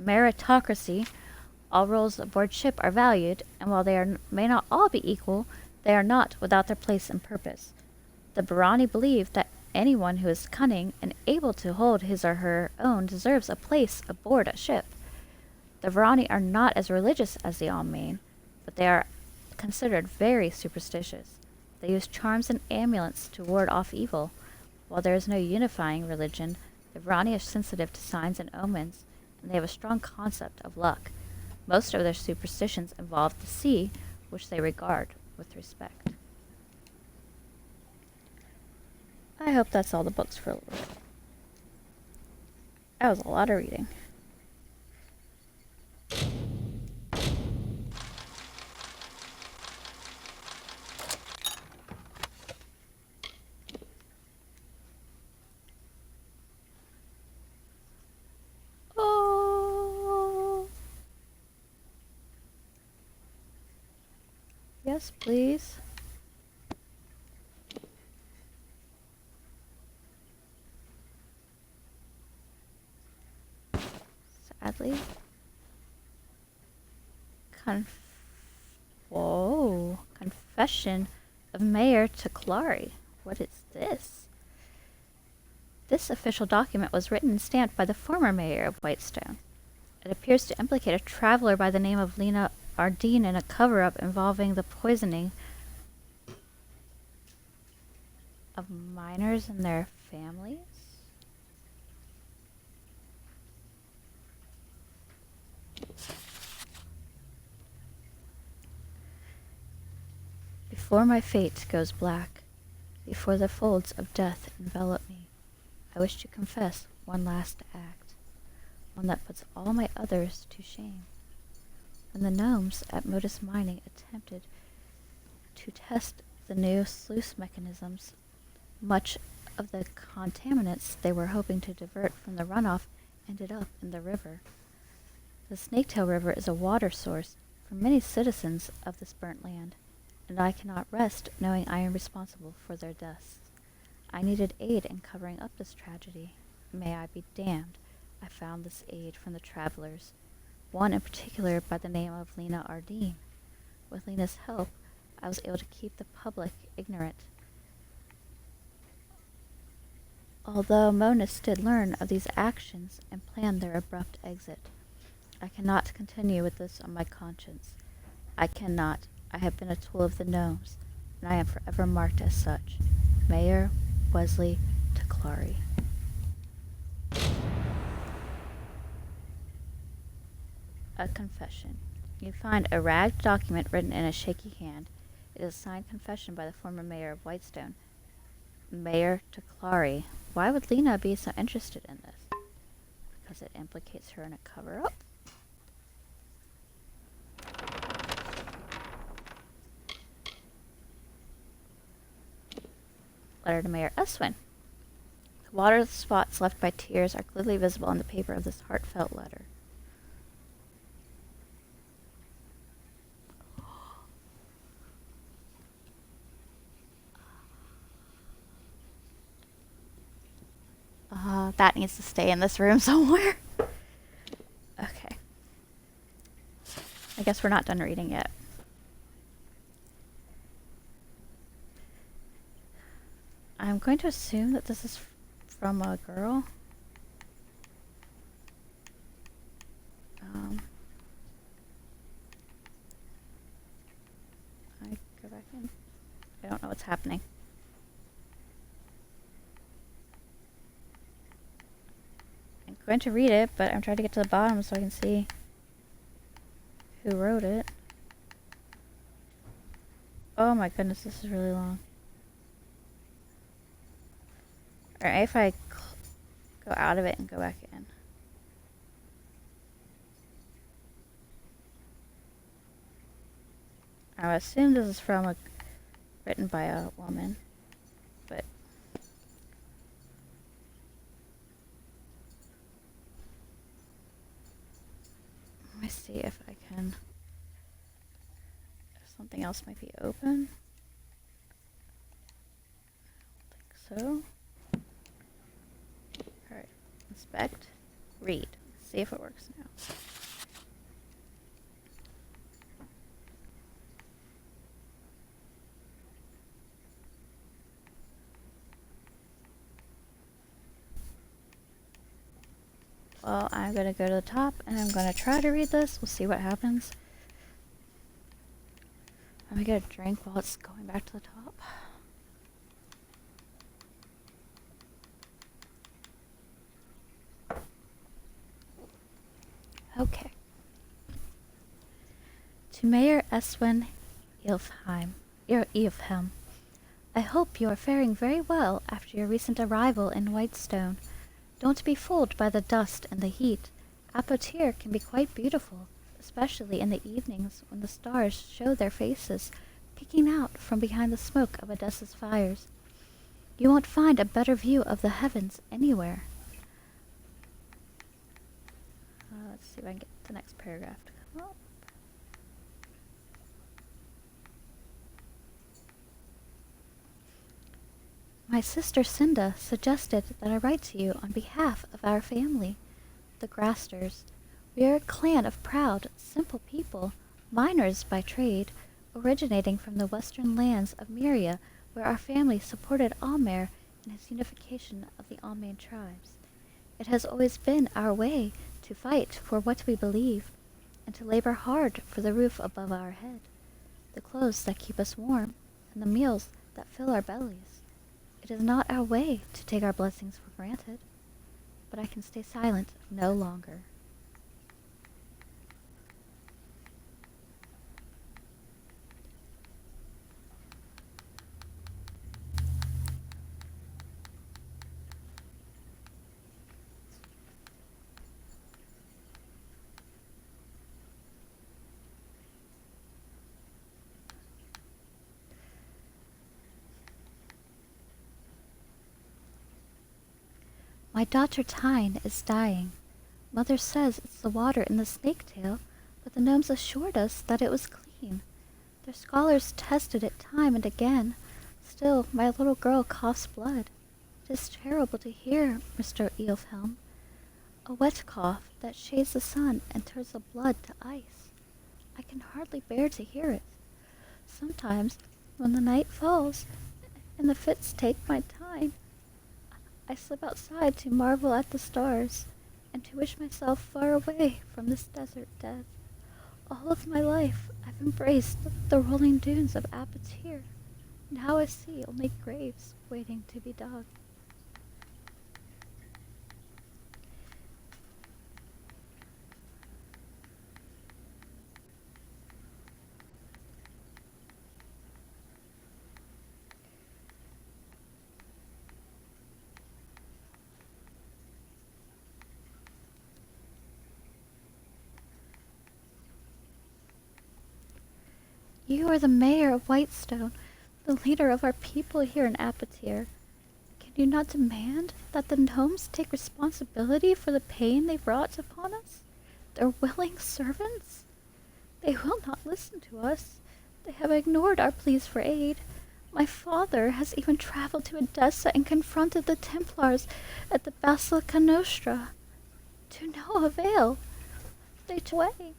meritocracy. All roles aboard ship are valued, and while they may not all be equal, they are not without their place and purpose. The Varani believe that anyone who is cunning and able to hold his or her own deserves a place aboard a ship. The Varani are not as religious as the Almain, but they are considered very superstitious. They use charms and amulets to ward off evil. While there is no unifying religion, the Varani are sensitive to signs and omens, and they have a strong concept of luck. Most of their superstitions involve the sea, which they regard with respect. I hope that's all the books for a little bit. That was a lot of reading. Oh. Yes, please. Sadly. Whoa. Confession of Mayor to Clary. What is this? This official document was written and stamped by the former mayor of Whitestone. It appears to implicate a traveler by the name of Lena Ardeen in a cover-up involving the poisoning of miners and their families? Before my fate goes black, before the folds of death envelop me, I wish to confess one last act, one that puts all my others to shame. When the gnomes at Modus Mining attempted to test the new sluice mechanisms, much of the contaminants they were hoping to divert from the runoff ended up in the river. The Snaketail River is a water source for many citizens of this burnt land, and I cannot rest knowing I am responsible for their deaths. I needed aid in covering up this tragedy. May I be damned, I found this aid from the travelers, one in particular by the name of Lena Ardeen. With Lena's help, I was able to keep the public ignorant. Although Monas did learn of these actions and planned their abrupt exit, I cannot continue with this on my conscience. I cannot. I have been a tool of the gnomes, and I am forever marked as such. Mayor Wesley to Clary. A confession. You find a ragged document written in a shaky hand. It is a signed confession by the former mayor of Whitestone. Mayor to Clary. Why would Lena be so interested in this? Because it implicates her in a cover-up? Letter to Mayor Eswin. The water spots left by tears are clearly visible on the paper of this heartfelt letter. That needs to stay in this room somewhere. Okay. I guess we're not done reading yet. I'm going to assume that this is from a girl. I go back in. I don't know what's happening. I'm going to read it, but I'm trying to get to the bottom so I can see who wrote it. Oh my goodness, this is really long. Alright, if I go out of it and go back in. I would assume this is from written by a woman, but let me see if I can. If something else might be open. I don't think so. Alright, inspect, read. See if it works now. Well, I'm going to go to the top and I'm going to try to read this. We'll see what happens. Let me get a drink while it's going back to the top. Okay. To Mayor Eswin Eofhelm. I hope you are faring very well after your recent arrival in Whitestone. Don't be fooled by the dust and the heat. Apotyr can be quite beautiful, especially in the evenings when the stars show their faces peeking out from behind the smoke of Odessa's fires. You won't find a better view of the heavens anywhere. Let's see if I can get the next paragraph to come up. My sister Cinda suggested that I write to you on behalf of our family, the Grasters. We are a clan of proud, simple people, miners by trade, originating from the western lands of Myria, where our family supported Almer in his unification of the Almain tribes. It has always been our way to fight for what we believe, and to labor hard for the roof above our head, the clothes that keep us warm, and the meals that fill our bellies. It is not our way to take our blessings for granted, but I can stay silent no longer. My daughter Tyne is dying. Mother says it's the water in the snake tail, but the gnomes assured us that it was clean. Their scholars tested it time and again. Still, my little girl coughs blood. It is terrible to hear, Mr. Eofhelm. A wet cough that shades the sun and turns the blood to ice. I can hardly bear to hear it. Sometimes, when the night falls and the fits take my time, I slip outside to marvel at the stars, and to wish myself far away from this desert death. All of my life I've embraced the rolling dunes of Apotyr, and now I see only graves waiting to be dug. You are the mayor of Whitestone, the leader of our people here in Apotyr. Can you not demand that the gnomes take responsibility for the pain they brought upon us? Their willing servants? They will not listen to us. They have ignored our pleas for aid. My father has even traveled to Odessa and confronted the Templars at the Basilica Nostra. To no avail. They took away,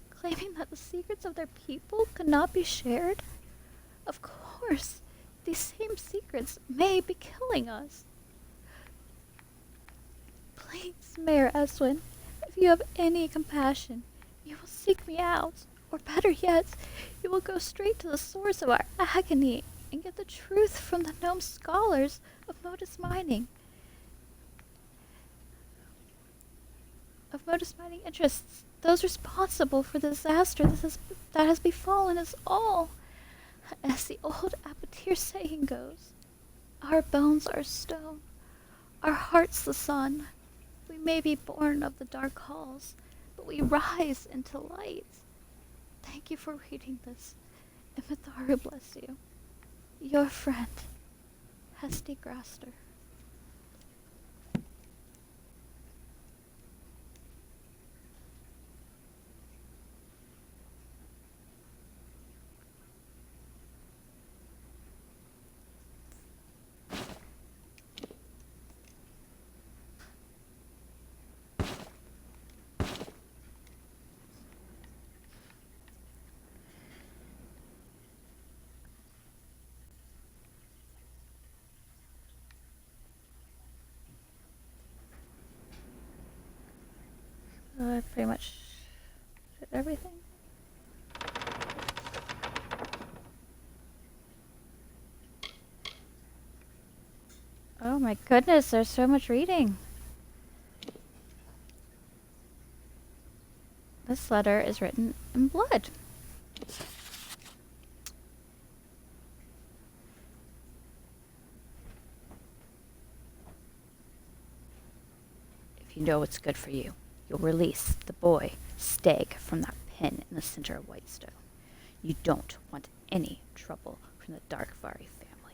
claiming that the secrets of their people could not be shared. Of course, these same secrets may be killing us. Please, Mayor Eswin, if you have any compassion, you will seek me out, or better yet, you will go straight to the source of our agony and get the truth from the gnome scholars of Modus Mining. Of Modus Mining interests, those responsible for the disaster that has befallen us all. As the old Apotyr saying goes, our bones are stone, our hearts the sun. We may be born of the dark halls, but we rise into light. Thank you for reading this, and Mitharu bless you. Your friend, Hesti Graster. I pretty much did everything. Oh my goodness, there's so much reading. This letter is written in blood. if you know what's good for you. You'll release the boy, Steg, from that pen in the center of Whitestone. You don't want any trouble from the Darkvari family.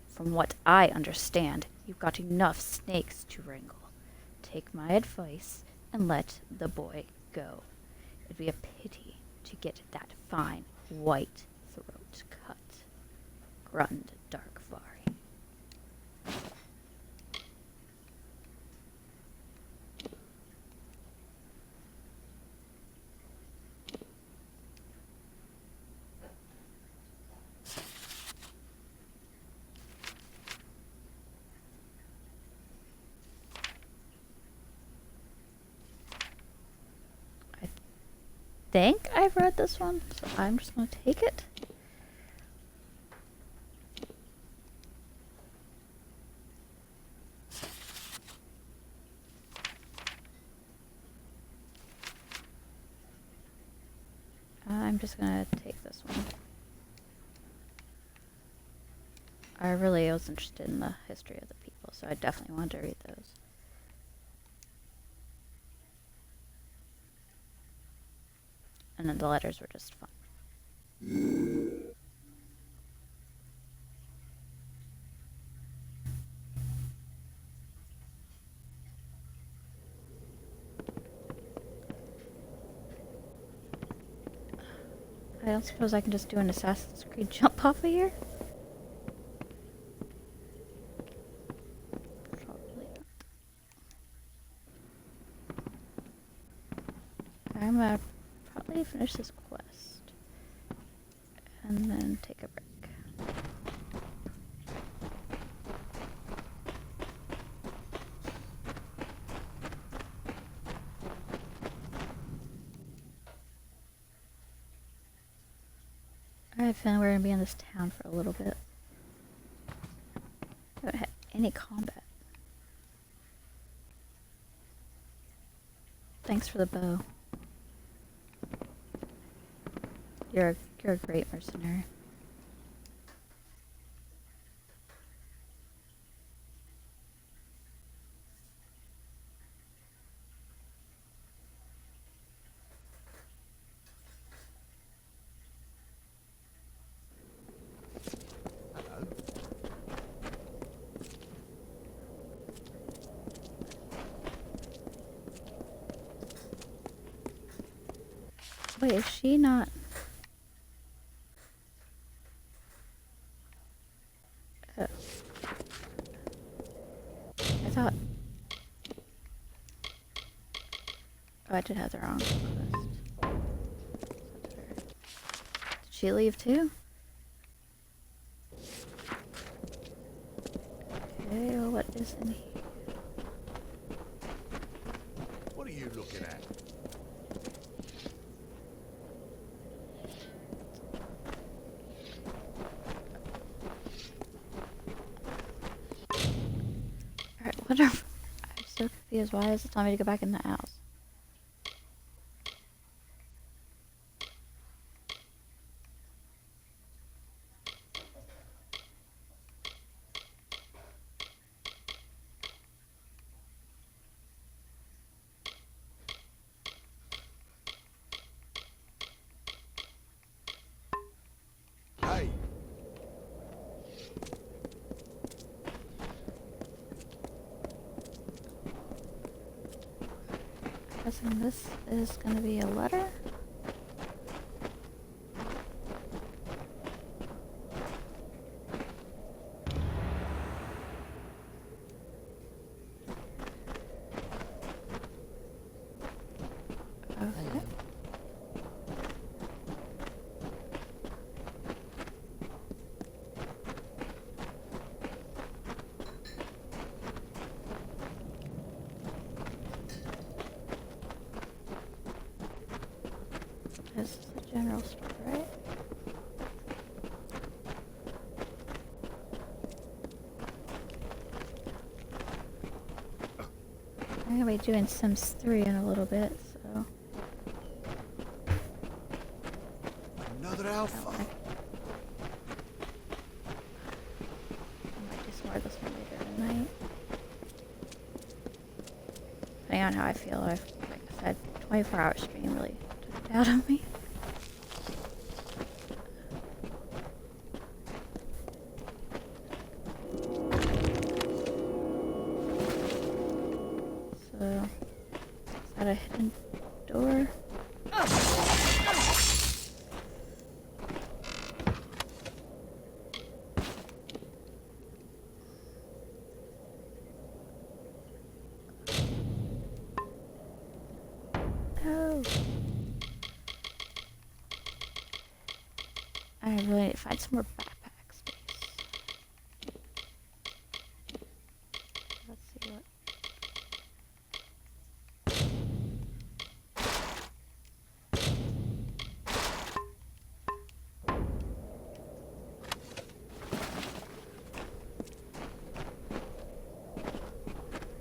From what I understand, you've got enough snakes to wrangle. Take my advice and let the boy go. It'd be a pity to get that fine white throat cut. Grund Darkvari. I think I've read this one, so I'm just going to take it. I'm just going to take this one. I really was interested in the history of the people, so I definitely wanted to read those. And then the letters were just fun. I don't suppose I can just do an Assassin's Creed jump off of here? Probably not. I'm gonna probably finish this quest and then take a break. I have a feeling we're gonna be in this town for a little bit. I haven't had any combat. Thanks for the bow. You're a great mercenary. Wait, is she not? Oh. I thought. Oh, I did have the wrong quest. Did she leave too? Okay, well, what is in here? What are you looking at? Alright, what are... I'm so confused. Why is it telling me to go back in the house? Hey, Guessing this is gonna be a letter? Okay. This is the general store, right? I'm gonna be doing Sims 3 in a little bit, so... Another alpha. I might do some more of this one later tonight. Depending on how I feel. Like I said, 24-hour stream really took it out of me. So, is that a hidden door? No. I really need to find some more backpack space. Let's see what.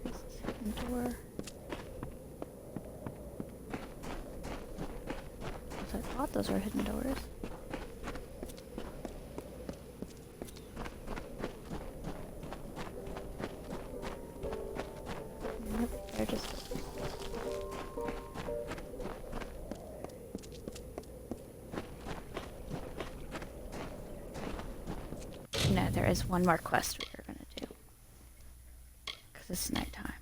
Where's this hidden door? I thought those were hidden doors. Nope, they're just doors. No, there is one more quest we are gonna do. Because it's nighttime.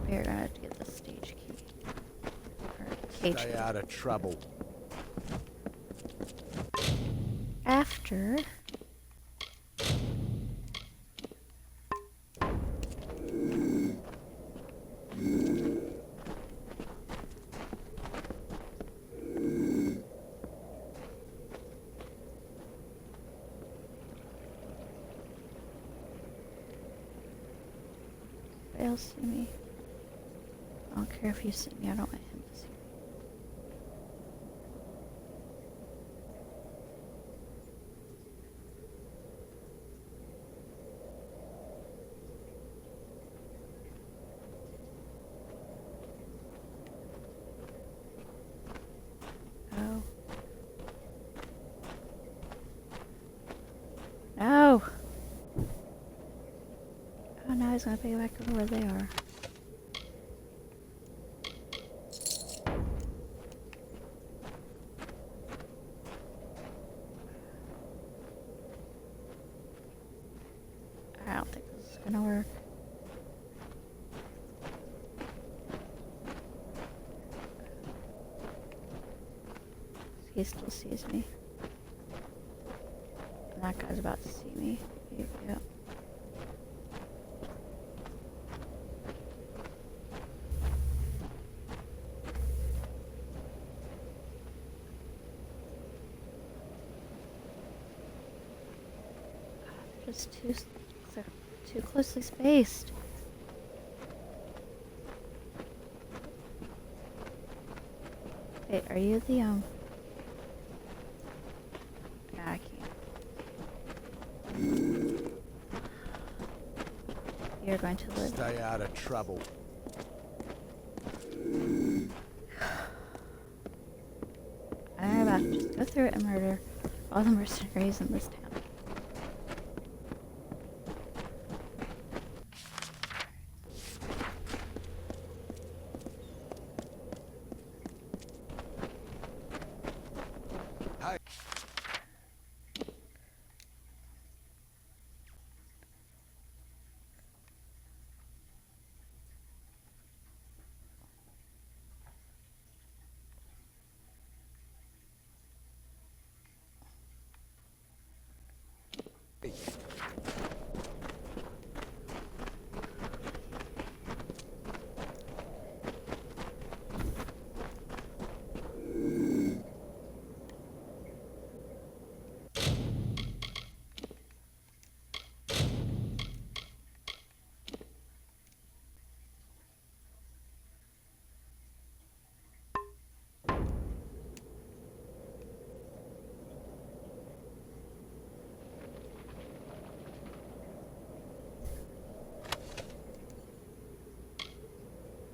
We are gonna get the stage key. Or cage Stay key. out of trouble. After anybody else see me? I don't care if you see me, I don't want him to see me. No. No! Oh, now he's gonna pick back over where they are. I don't think this is gonna work. He still sees me. And that guy's about to see me. Yep. Just they're too closely spaced. Wait, are you the Nah, I can't. You're going to live. Stay out of trouble. I'm about to just go through it and murder all the mercenaries in this town.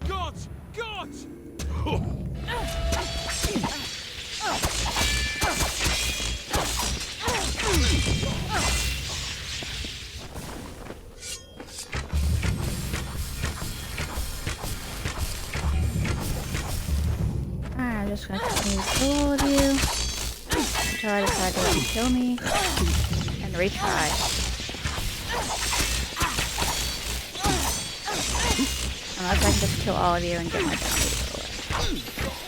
Gods! Gods! just gonna continue to kill all of you until I decide to let you kill me and retry. Unless I can just kill all of you and get my bounty to go away.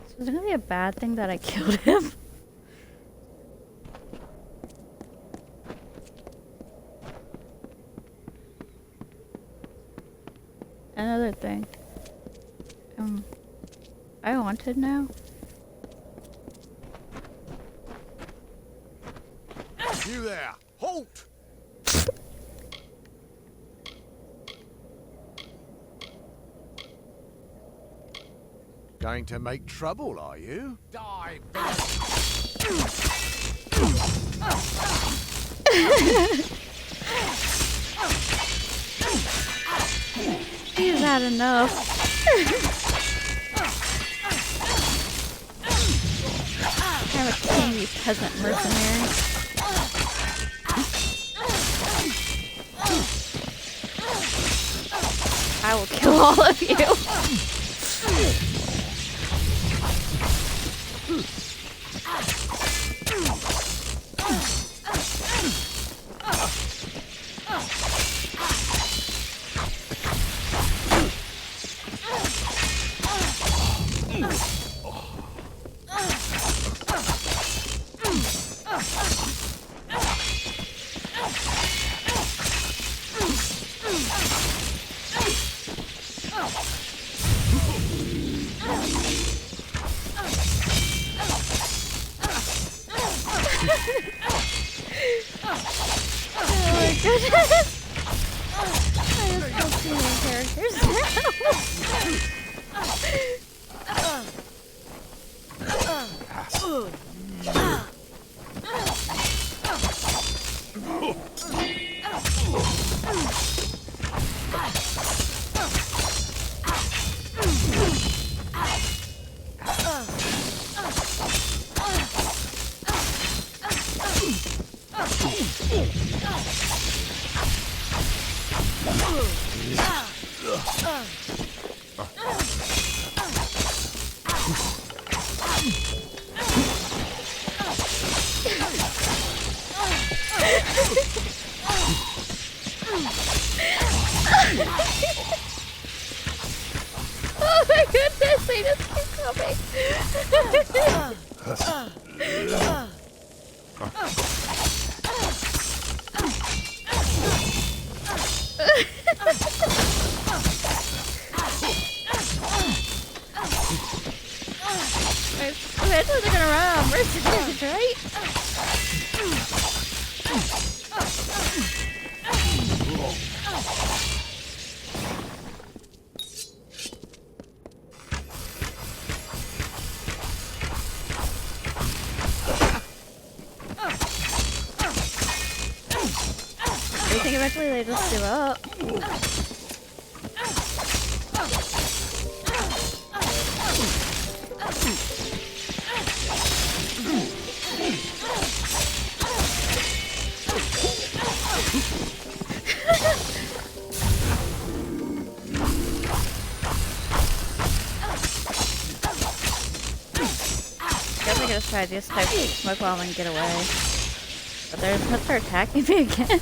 So is it gonna be a bad thing that I killed him? Another thing. I wanted now. You there! Halt! Going to make trouble, are you? Die, He's had enough. Have a king, you peasant mercenary. I will kill all of you. Oh my goodness, they just keep coming. Eventually they're gonna run out of mercenaries, right? I think eventually they just give up. I guess I could just try this type of smoke bomb and get away. But they're gonna start attacking me again.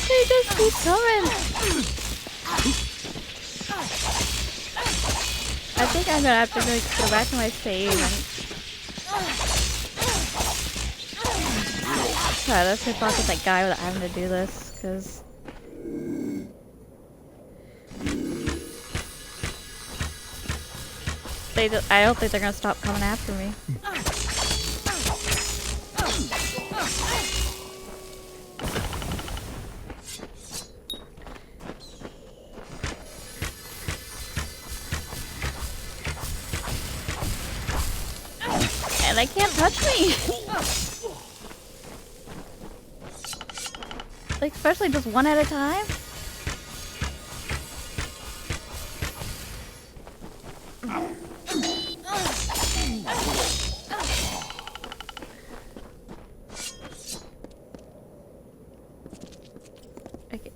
They just keep coming. I think I'm gonna have to go back to my save and try to flip off with that guy without having to do this, because I don't think they're gonna stop coming after me. And I can't touch me! Like, especially just one at a time? Okay.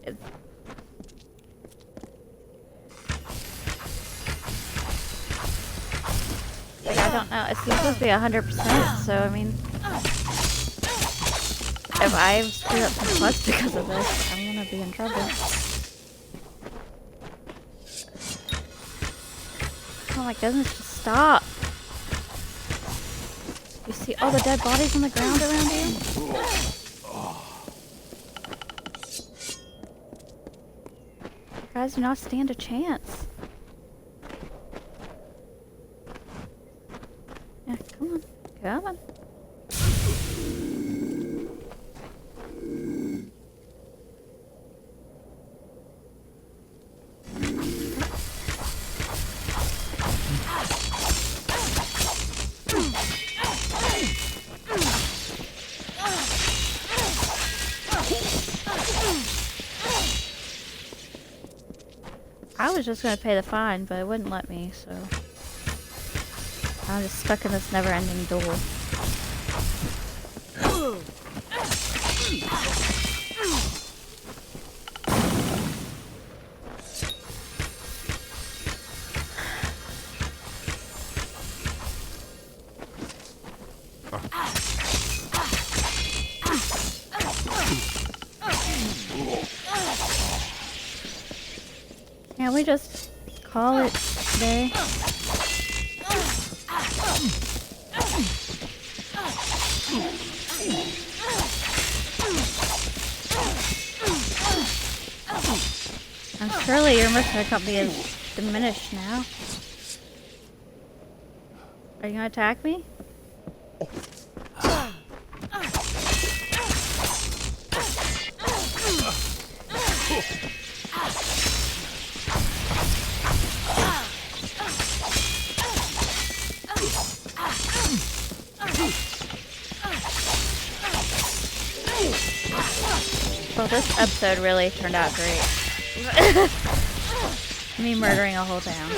Like, I don't know. It's supposed to be 100%, so I mean... If I screw up some quests because of this, I'm gonna be in trouble. Oh my goodness, just stop! You see all the dead bodies on the ground around you? You guys do not stand a chance. Yeah, come on. Come on. I was just gonna pay the fine, but it wouldn't let me, so... I'm just stuck in this never-ending duel. Can't we just call it today? And surely your mercenary company is diminished now. Are you gonna attack me? Well, this episode really turned out great. Me murdering a whole town.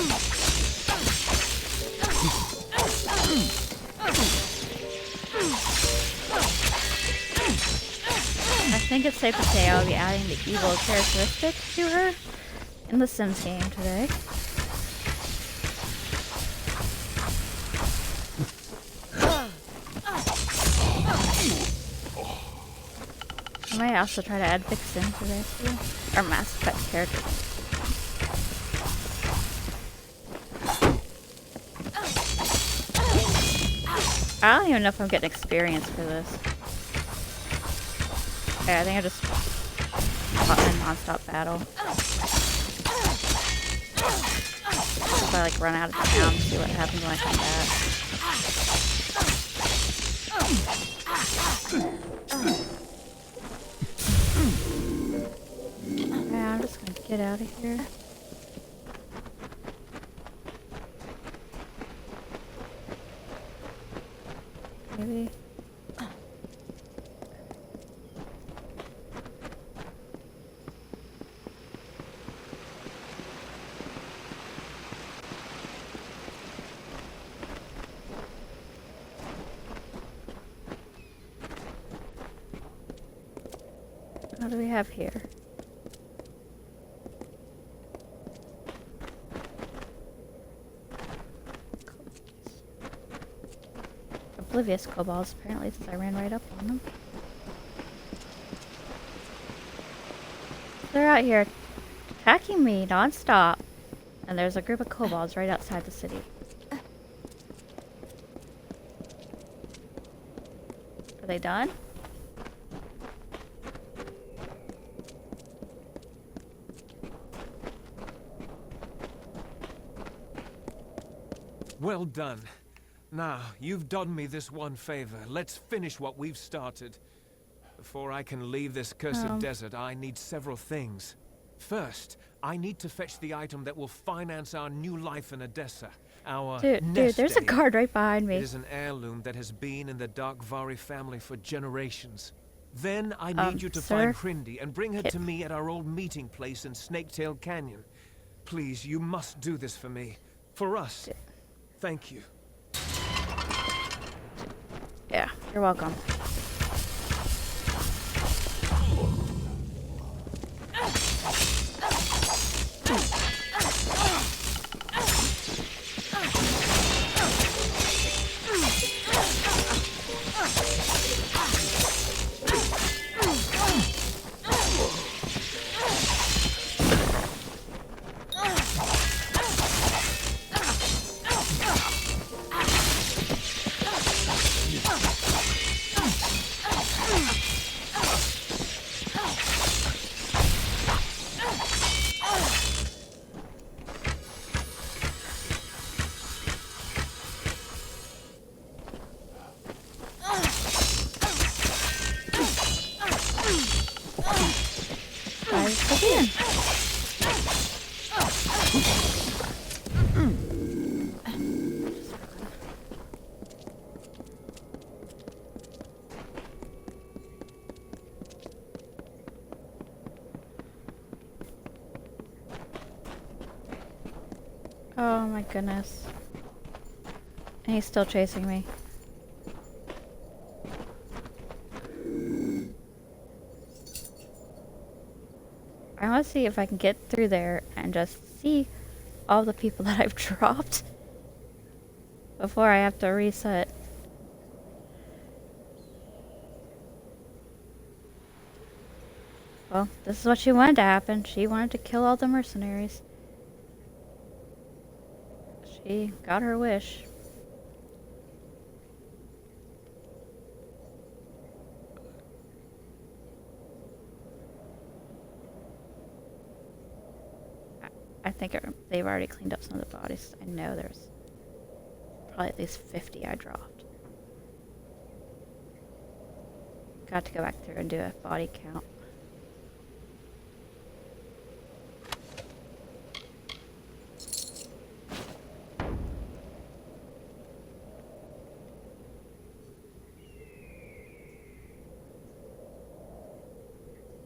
I think it's safe to say I'll be adding the evil characteristic to her in the Sims game today. I might also try to add Vixen to this too. Or Mass Effect characters. I don't even know if I'm getting experience for this. Okay, I think I just fought in a non-stop battle. If I like run out of town, see what happens when I come back. Yeah, I'm just gonna get out of here. Maybe. What do we have here? Oblivious kobolds, apparently, since I ran right up on them. They're out here attacking me non-stop. And there's a group of kobolds right outside the city. Are they done? Well done. Now, you've done me this one favor. Let's finish what we've started. Before I can leave this cursed desert, I need several things. First, I need to fetch the item that will finance our new life in Odessa. Our Dude, nest there's a egg. guard right behind me. It is an heirloom that has been in the Darkvari family for generations. Then I need you to sir? find Hrindy and bring her to me at our old meeting place in Snaketail Canyon. Please, you must do this for me. For us. Thank you. Yeah, you're welcome. Again. Oh my goodness. And he's still chasing me. I want to see if I can get through there and just see all the people that I've dropped before I have to reset. Well, this is what she wanted to happen. She wanted to kill all the mercenaries. She got her wish. I think they've already cleaned up some of the bodies. I know there's probably at least 50 I dropped. Got to go back through and do a body count.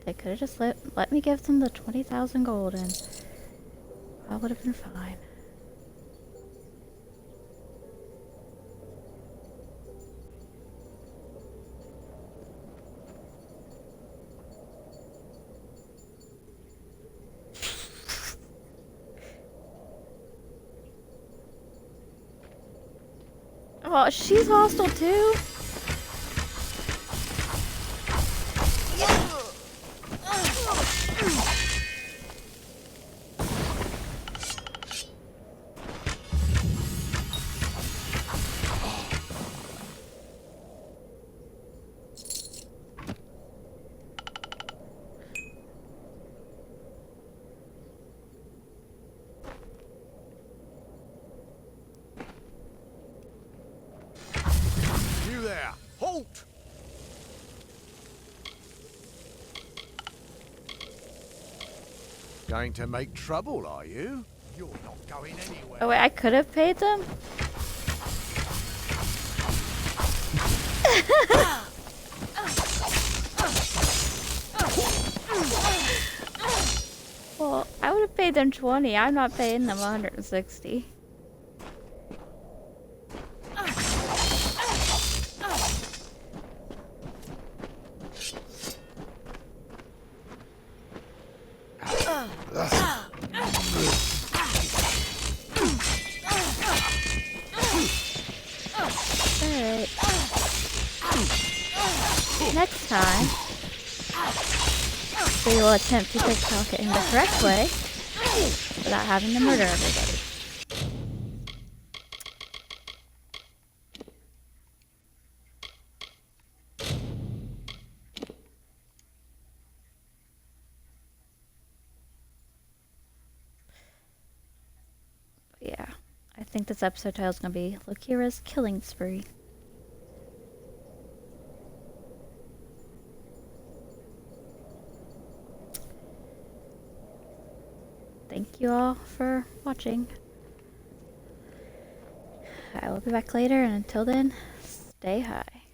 They could have just let me give them the 20,000 gold and I would have been fine. Oh, she's hostile too? You there! Halt! Going to make trouble, are you? You're not going anywhere. Oh wait, I could have paid them? Well, I would have paid them 20. I'm not paying them 160. Alright. Next time, we will attempt to pickpocket it in the correct way without having to murder everybody. But yeah, I think this episode title is going to be Lo'Kira's Killing Spree. you all for watching. I will be back later, and until then, stay high.